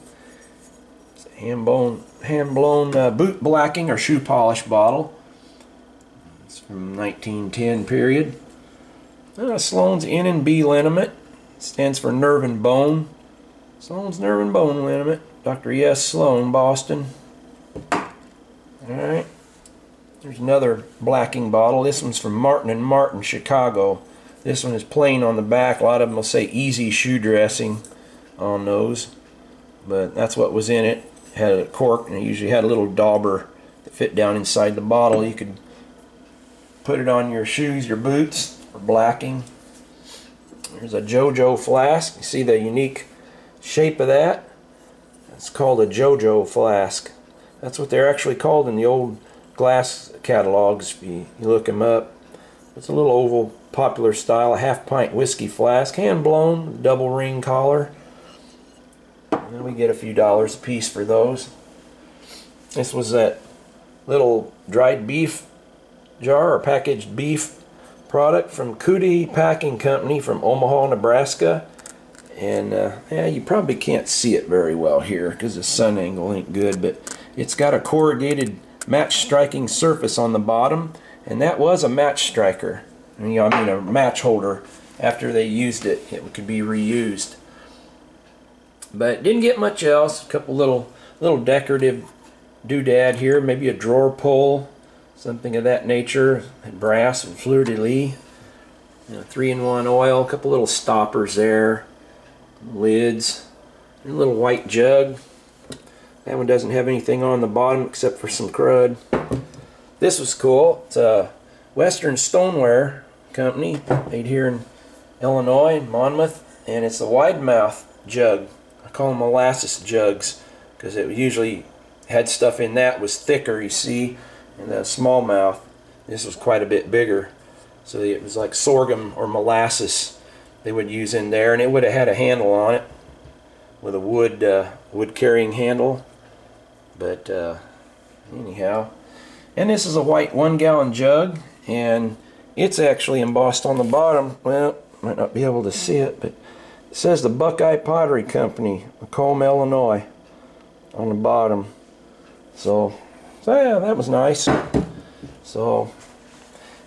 It's a hand-blown boot blacking or shoe polish bottle. It's from 1910 period. Sloan's N and B liniment. It stands for nerve and bone. Sloan's Nerve and Bone Liniment. Dr. E.S. Sloan, Boston. Alright. There's another blacking bottle. This one's from Martin & Martin, Chicago. This one is plain on the back. A lot of them will say easy shoe dressing on those. But that's what was in it. It had a cork, and it usually had a little dauber that fit down inside the bottle. You could put it on your shoes, your boots, for blacking. There's a Jojo Flask. You see the unique shape of that? It's called a Jojo Flask. That's what they're actually called in the old glass catalogs if you look them up. It's a little oval, popular style, a half-pint whiskey flask, hand blown, double ring collar. And we get a few dollars a piece for those. This was that little dried beef jar or packaged beef product from Cootie Packing Company from Omaha, Nebraska. And yeah, you probably can't see it very well here because the sun angle ain't good, but it's got a corrugated match striking surface on the bottom, and that was a match striker. I mean a match holder. After they used it, it could be reused. But didn't get much else. A couple little decorative doodad here, maybe a drawer pull, something of that nature, and brass and fleur-de-lis. 3-in-1 oil, a couple little stoppers there. Lids, and a little white jug. That one doesn't have anything on the bottom except for some crud. This was cool. It's a Western Stoneware Company made here in Illinois, in Monmouth, and it's a wide mouth jug. I call them molasses jugs because it usually had stuff in that was thicker, you see, and the smallmouth, this was quite a bit bigger. So it was like sorghum or molasses they would use in there, and it would have had a handle on it with a wood carrying handle. But anyhow, and this is a white 1-gallon jug, and it's actually embossed on the bottom. Well, might not be able to see it, but it says the Buckeye Pottery Company, Macomb, Illinois, on the bottom. So yeah, that was nice. So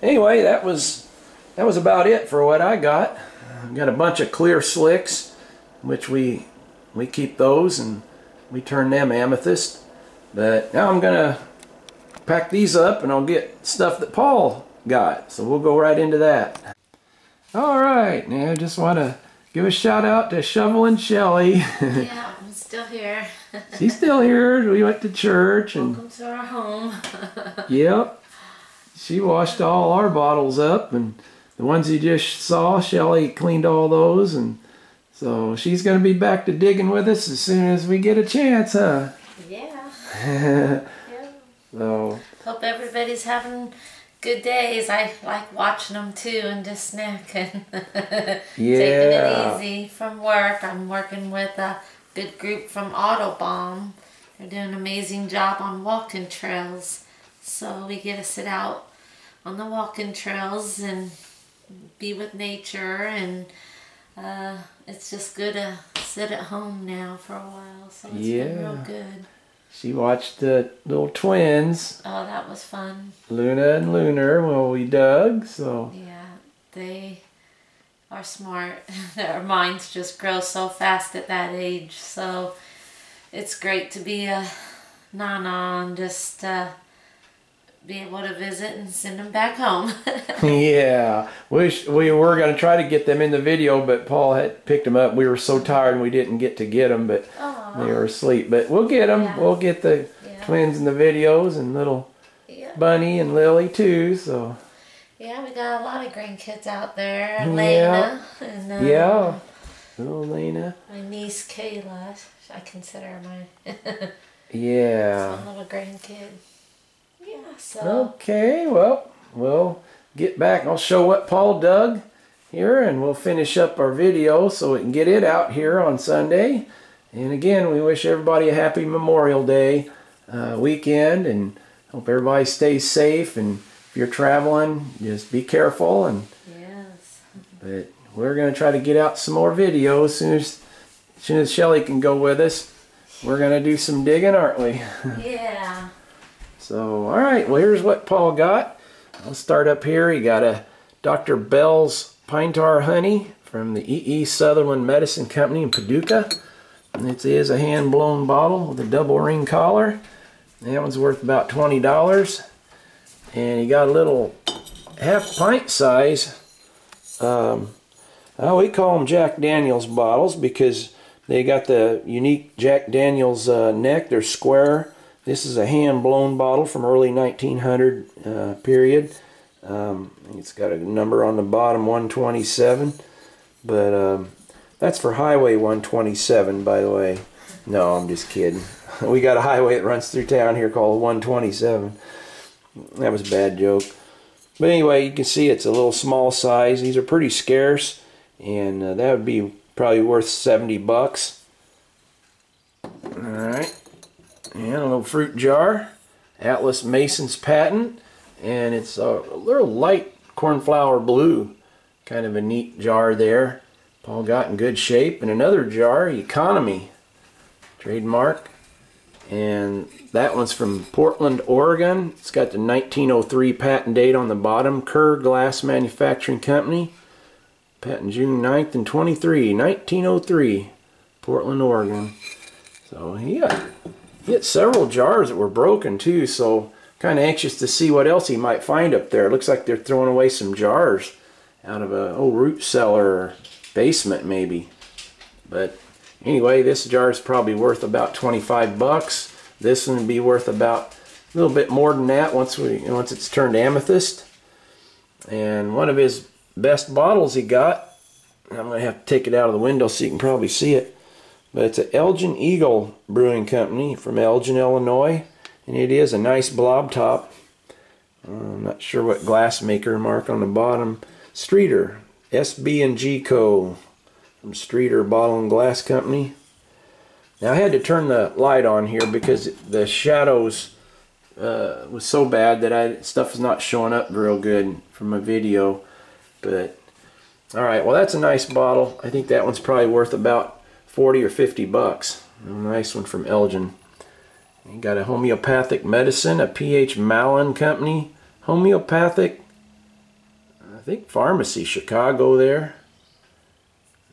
anyway, that was about it for what I got. I've got a bunch of clear slicks, which we keep those and we turn them amethyst. But now I'm gonna pack these up and I'll get stuff that Paul got. So we'll go right into that. All right, now I just want to give a shout out to Shovelin Shelley. Yeah, I'm still here. She's still here. We went to church and welcome to our home. Yep. She washed all our bottles up, and the ones you just saw, Shelley cleaned all those, and so she's going to be back to digging with us as soon as we get a chance, huh? Yeah. Yeah. So Hope everybody's having good days. I like watching them too and just snacking. Taking it easy from work. I'm working with a good group from Autobahn. They're doing an amazing job on walking trails. So we get to sit out on the walking trails and be with nature, and it's just good to sit at home now for a while. So it's been real good. She watched the little twins. Oh, that was fun. Luna and Lunar while we dug, so. Yeah, they are smart. Their minds just grow so fast at that age. So it's great to be a nana and just be able to visit and send them back home. Yeah, we were going to try to get them in the video, but Paul had picked them up. We were so tired and we didn't get to get them, but they were asleep. But we'll get them. Yeah. We'll get the twins in the videos, and little Bunny and Lily too. So yeah, we got a lot of grandkids out there. Lena and little Lena. My niece Kayla. I consider my little grandkid. Yeah. So okay, well, we'll get back. I'll show what Paul dug here, and we'll finish up our video so we can get it out here on Sunday. And again, we wish everybody a happy Memorial Day weekend, and hope everybody stays safe. And if you're traveling, just be careful. And but we're going to try to get out some more videos as soon as Shelley can go with us. We're going to do some digging, aren't we? Yeah. So, all right. Well, here's what Paul got. I'll start up here. He got a Dr. Bell's Pine Tar Honey from the E.E. Sutherland Medicine Company in Paducah. And it is a hand-blown bottle with a double ring collar. That one's worth about $20. And he got a little half-pint size. We call them Jack Daniels bottles because they got the unique Jack Daniels neck. They're square. This is a hand-blown bottle from early 1900 period. It's got a number on the bottom, 127. But that's for Highway 127, by the way. No, I'm just kidding. We got a highway that runs through town here called 127. That was a bad joke. But anyway, you can see it's a little small size. These are pretty scarce, and that would be probably worth $70. Alright. And a little fruit jar. Atlas Mason's patent. And it's a little light cornflower blue. Kind of a neat jar there. Paul got in good shape. And another jar, Economy. Trademark. And that one's from Portland, Oregon. It's got the 1903 patent date on the bottom. Kerr Glass Manufacturing Company. Patent June 9th and 23, 1903. Portland, Oregon. So he had several jars that were broken too, so kind of anxious to see what else he might find up there. It looks like they're throwing away some jars out of a old root cellar or basement maybe. But anyway, this jar is probably worth about $25. This one would be worth about a little bit more than that once it's turned amethyst. And one of his best bottles he got, I'm going to have to take it out of the window so you can probably see it. But it's an Elgin Eagle Brewing Company from Elgin, Illinois. And it is a nice blob top. I'm not sure what glass maker mark on the bottom. Streeter, SB&G Co. from Streeter Bottle and Glass Company. Now I had to turn the light on here because the shadows was so bad that stuff is not showing up real good from my video. But alright, well that's a nice bottle. I think that one's probably worth about 40 or 50 bucks. A nice one from Elgin. You got a homeopathic medicine, a PH Malin Company. Homeopathic, I think pharmacy, Chicago there.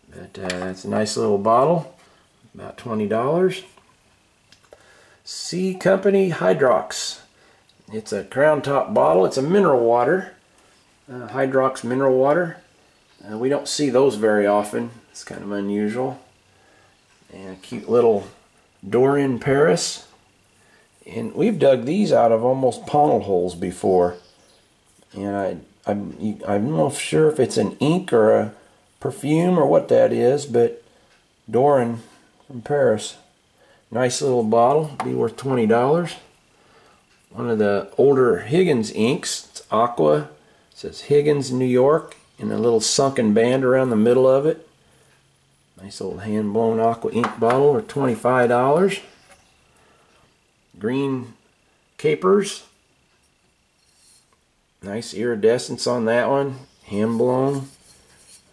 But that's a nice little bottle. About $20. C Company Hydrox. It's a crown top bottle. It's a mineral water. Hydrox mineral water. We don't see those very often. It's kind of unusual. And a cute little door in Paris. And we've dug these out of almost Pontil holes before. And I'm not sure if it's an ink or a perfume or what that is, but Doran from Paris. Nice little bottle, be worth $20. One of the older Higgins inks, it's aqua. It says Higgins, New York, and a little sunken band around the middle of it. Nice old hand-blown aqua ink bottle for $25. Green capers. Nice iridescence on that one. Hand-blown.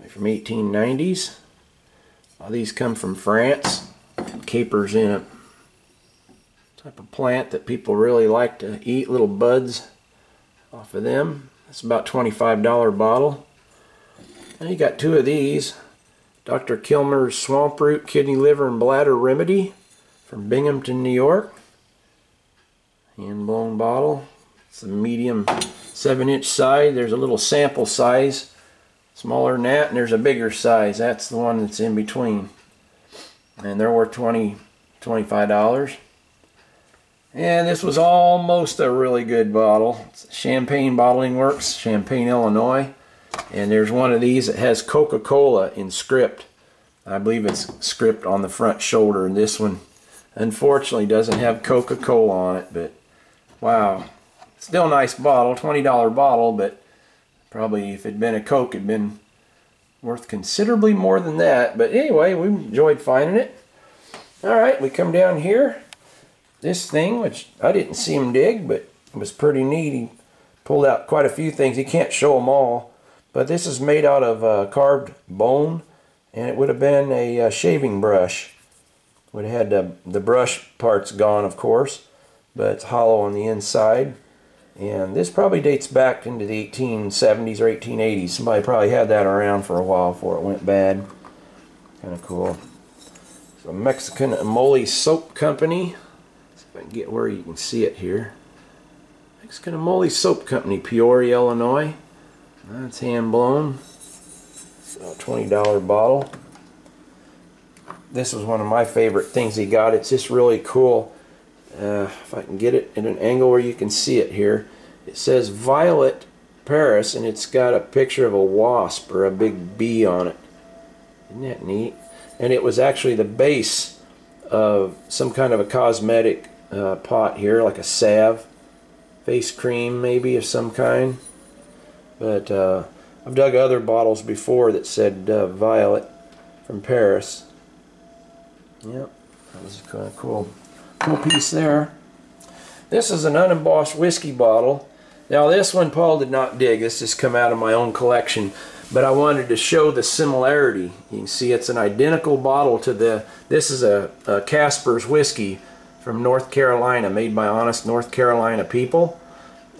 From 1890s. All these come from France. Capers in it. Type of plant that people really like to eat. Little buds off of them. It's about $25 bottle. And you got two of these. Dr. Kilmer's Swamp Root Kidney, Liver, and Bladder Remedy from Binghamton, New York. Hand-blown bottle. It's a medium 7-inch size. There's a little sample size. Smaller than that, and there's a bigger size. That's the one that's in between. And they're worth $25. And this was almost a really good bottle. It's Champagne Bottling Works, Champaign, Illinois. And there's one of these that has Coca-Cola in script. I believe it's script on the front shoulder. And this one, unfortunately, doesn't have Coca-Cola on it. But, wow. Still a nice bottle, $20 bottle, but probably if it had been a Coke, it'd been worth considerably more than that. But anyway, we enjoyed finding it. Alright, we come down here. This thing, which I didn't see him dig, but it was pretty neat. He pulled out quite a few things. He can't show them all. But this is made out of carved bone, and it would have been a shaving brush. Would have had the brush parts gone, of course, but it's hollow on the inside. And this probably dates back into the 1870s or 1880s. Somebody probably had that around for a while before it went bad. Kind of cool. So Mexican Amole Soap Company. See if I can get where you can see it here. Mexican Amole Soap Company, Peoria, Illinois. That's hand blown. So $20 bottle. This was one of my favorite things he got. It's just really cool. If I can get it in an angle where you can see it here. It says Violet Paris, and it's got a picture of a wasp or a big bee on it. Isn't that neat? And it was actually the base of some kind of a cosmetic pot here, like a salve, face cream maybe of some kind. But I've dug other bottles before that said Violet from Paris. Yep, that was kind of cool. Cool piece there. This is an unembossed whiskey bottle. Now this one Paul did not dig. This just come out of my own collection. But I wanted to show the similarity. You can see it's an identical bottle to this is a Casper's whiskey from North Carolina, made by honest North Carolina people.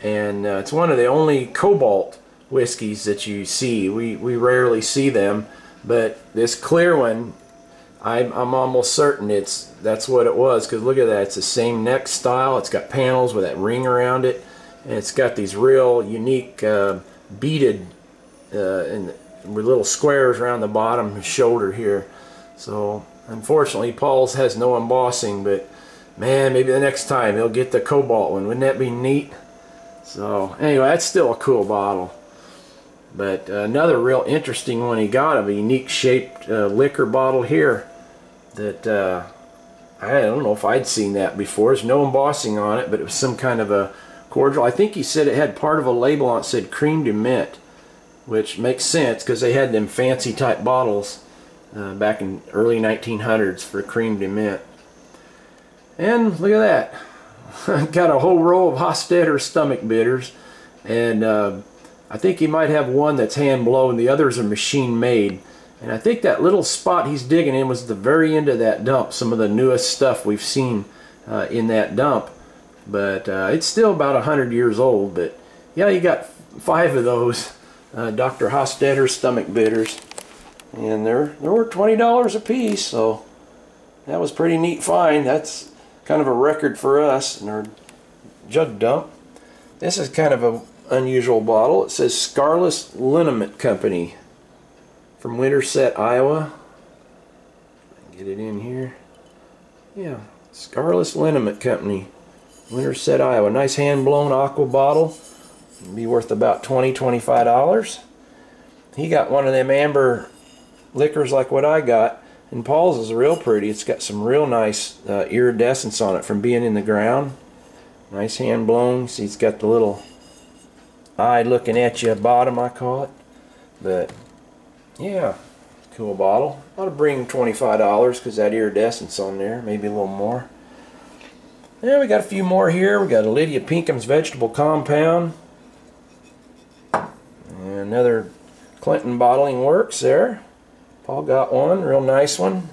And it's one of the only cobalt whiskeys that you see. We rarely see them. But this clear one, I'm almost certain that's what it was, because look at that, it's the same neck style, it's got panels with that ring around it, and it's got these real unique beaded with little squares around the bottom shoulder here. So unfortunately Paul's has no embossing, but man, maybe the next time he'll get the cobalt one. Wouldn't that be neat? So anyway, that's still a cool bottle. But another real interesting one he got, of a unique shaped liquor bottle here. that I don't know if I'd seen that before. There's no embossing on it, but it was some kind of a cordial. I think he said it had part of a label on it that said cream de mint, which makes sense because they had them fancy type bottles back in early 1900s for cream de mint. And look at that. Got a whole row of Hofstadter stomach bitters, and I think he might have one that's hand blown, the others are machine made. And I think that little spot he's digging in was the very end of that dump, some of the newest stuff we've seen in that dump. But it's still about 100 years old. But yeah, you got 5 of those Dr. Hofstadter stomach bitters, and they were $20 a piece, so that was pretty neat find. That's kind of a record for us in our jug dump. This is kind of an unusual bottle. It says Scarlett Liniment Company from Winterset, Iowa. Get it in here. Yeah, Scarlett Liniment Company, Winterset, Iowa. Nice hand-blown aqua bottle. It'd be worth about $20–25. He got one of them amber liquors like what I got, and Paul's is real pretty. It's got some real nice iridescence on it from being in the ground. Nice hand-blown. See, it's got the little eye looking at you bottom, I call it. But yeah, cool bottle. Ought to bring $25 because that iridescence on there, maybe a little more. Yeah, we got a few more here. We got a Lydia Pinkham's Vegetable Compound. And another Clinton Bottling Works there. Paul got one, real nice one.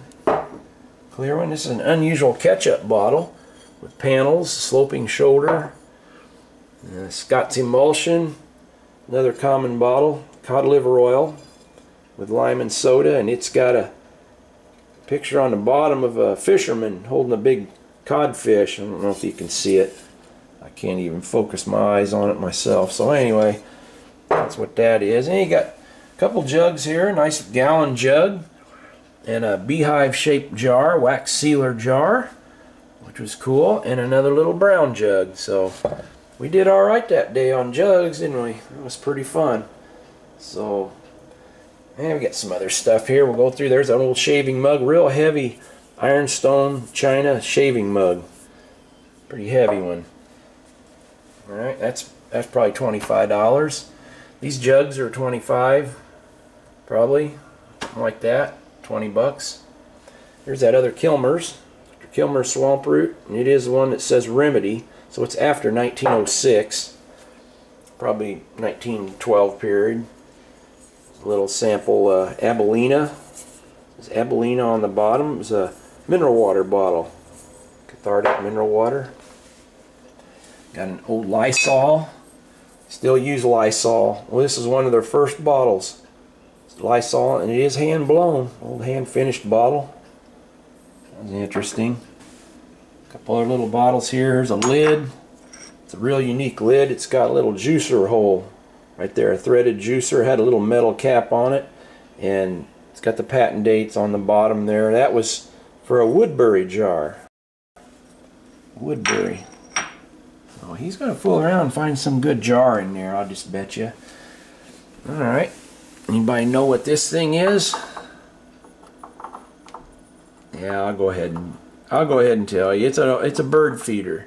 Clear one. This is an unusual ketchup bottle with panels, sloping shoulder. Scott's Emulsion. Another common bottle, cod liver oil with lime and soda, and it's got a picture on the bottom of a fisherman holding a big codfish. I don't know if you can see it. I can't even focus my eyes on it myself. So anyway, that's what that is. And you got a couple jugs here, a nice gallon jug and a beehive shaped jar, wax sealer jar, which was cool, and another little brown jug. So we did all right that day on jugs, didn't we? It was pretty fun. So, and we got some other stuff here. We'll go through. There's an old shaving mug, real heavy ironstone china shaving mug. Pretty heavy one. All right, that's probably $25. These jugs are $25, probably, something like that. 20 bucks. There's that other Kilmer's, Kilmer's Swamp Root, and it is the one that says Remedy, so it's after 1906, probably 1912 period. A little sample Abelina. There's Abelina on the bottom. It's a mineral water bottle, cathartic mineral water. Got an old Lysol. Still use Lysol. Well, this is one of their first bottles. It's Lysol, and it is hand blown. Old hand finished bottle. That's interesting. A couple other little bottles here. Here's a lid. It's a real unique lid. It's got a little juicer hole right there. A threaded juicer. Had a little metal cap on it, and it's got the patent dates on the bottom there. That was for a Woodbury jar. Woodbury. Oh, he's going to fool around and find some good jar in there, I'll just bet you. Alright. Anybody know what this thing is? Yeah, I'll go ahead and tell you. It's a bird feeder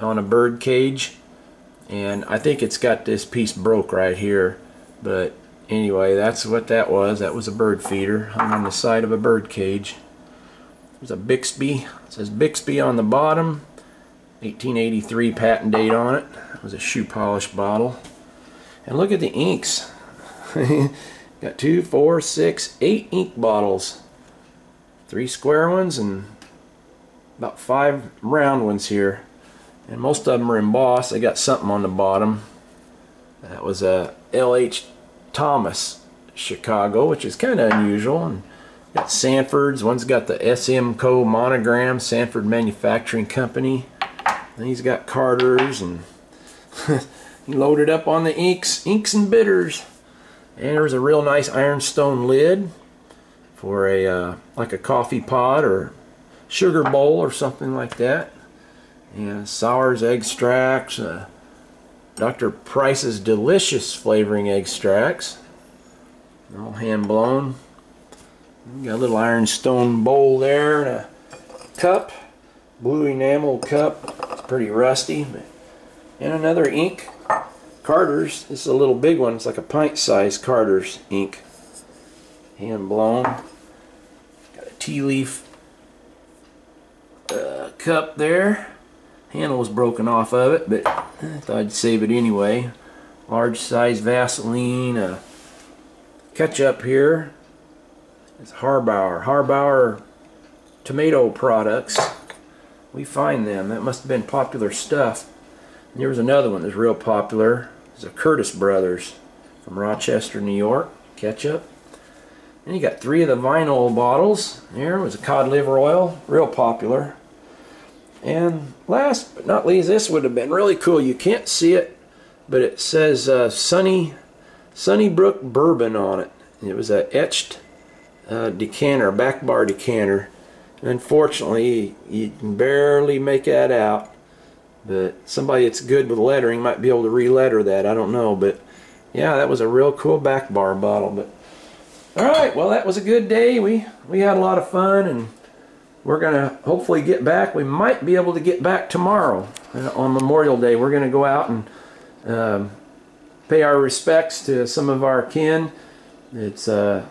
on a bird cage, and I think it's got this piece broke right here. But anyway, that's what that was. That was a bird feeder hung on the side of a bird cage. There's a Bixby. It says Bixby on the bottom. 1883 patent date on it. It was a shoe polish bottle. And look at the inks. Got 2, 4, 6, 8 ink bottles. 3 square ones and about 5 round ones here. And most of them are embossed. They got something on the bottom. That was a L.H. Thomas, Chicago, which is kind of unusual. And got Sanford's. One's got the SM Co. monogram, Sanford Manufacturing Company. And he's got Carter's, and he loaded up on the inks and bitters. And there was a real nice ironstone lid for a like a coffee pot or sugar bowl or something like that. And Sour's extracts, Dr. Price's delicious flavoring extracts, all hand blown. Got a little ironstone bowl there and a cup, blue enamel cup. It's pretty rusty. And another ink, Carter's. This is a little big one. It's like a pint-sized Carter's ink, hand blown. Got a tea leaf cup there. Handle was broken off of it, but I thought I'd save it anyway. Large size Vaseline, ketchup here. It's Harbauer tomato products. We find them. That must have been popular stuff. And there was another one that's real popular. It's a Curtis Brothers from Rochester, New York. Ketchup. And you got 3 of the vine oil bottles. There was a cod liver oil, real popular. And last but not least, this would have been really cool. You can't see it, but it says Sunnybrook Bourbon on it. It was a etched decanter, back bar decanter. Unfortunately, you can barely make that out. But somebody that's good with lettering might be able to re-letter that. I don't know, but yeah, that was a real cool back bar bottle. But all right, well, that was a good day. We had a lot of fun, and we're gonna hopefully get back. We might be able to get back tomorrow on Memorial Day. We're gonna go out and pay our respects to some of our kin. It's in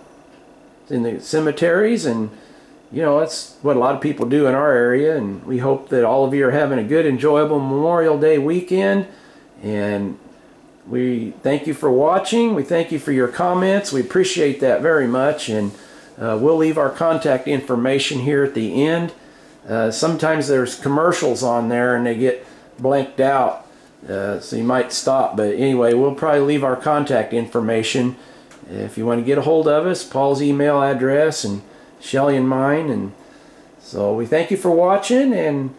the cemeteries, and you know, that's what a lot of people do in our area, and we hope that all of you are having a good, enjoyable Memorial Day weekend. And we thank you for watching. We thank you for your comments. We appreciate that very much, and we'll leave our contact information here at the end. Sometimes there's commercials on there and they get blanked out, so you might stop. But anyway, we'll probably leave our contact information if you want to get a hold of us. Paul's email address and Shelley and mine. And so we thank you for watching, and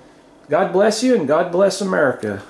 God bless you, and God bless America.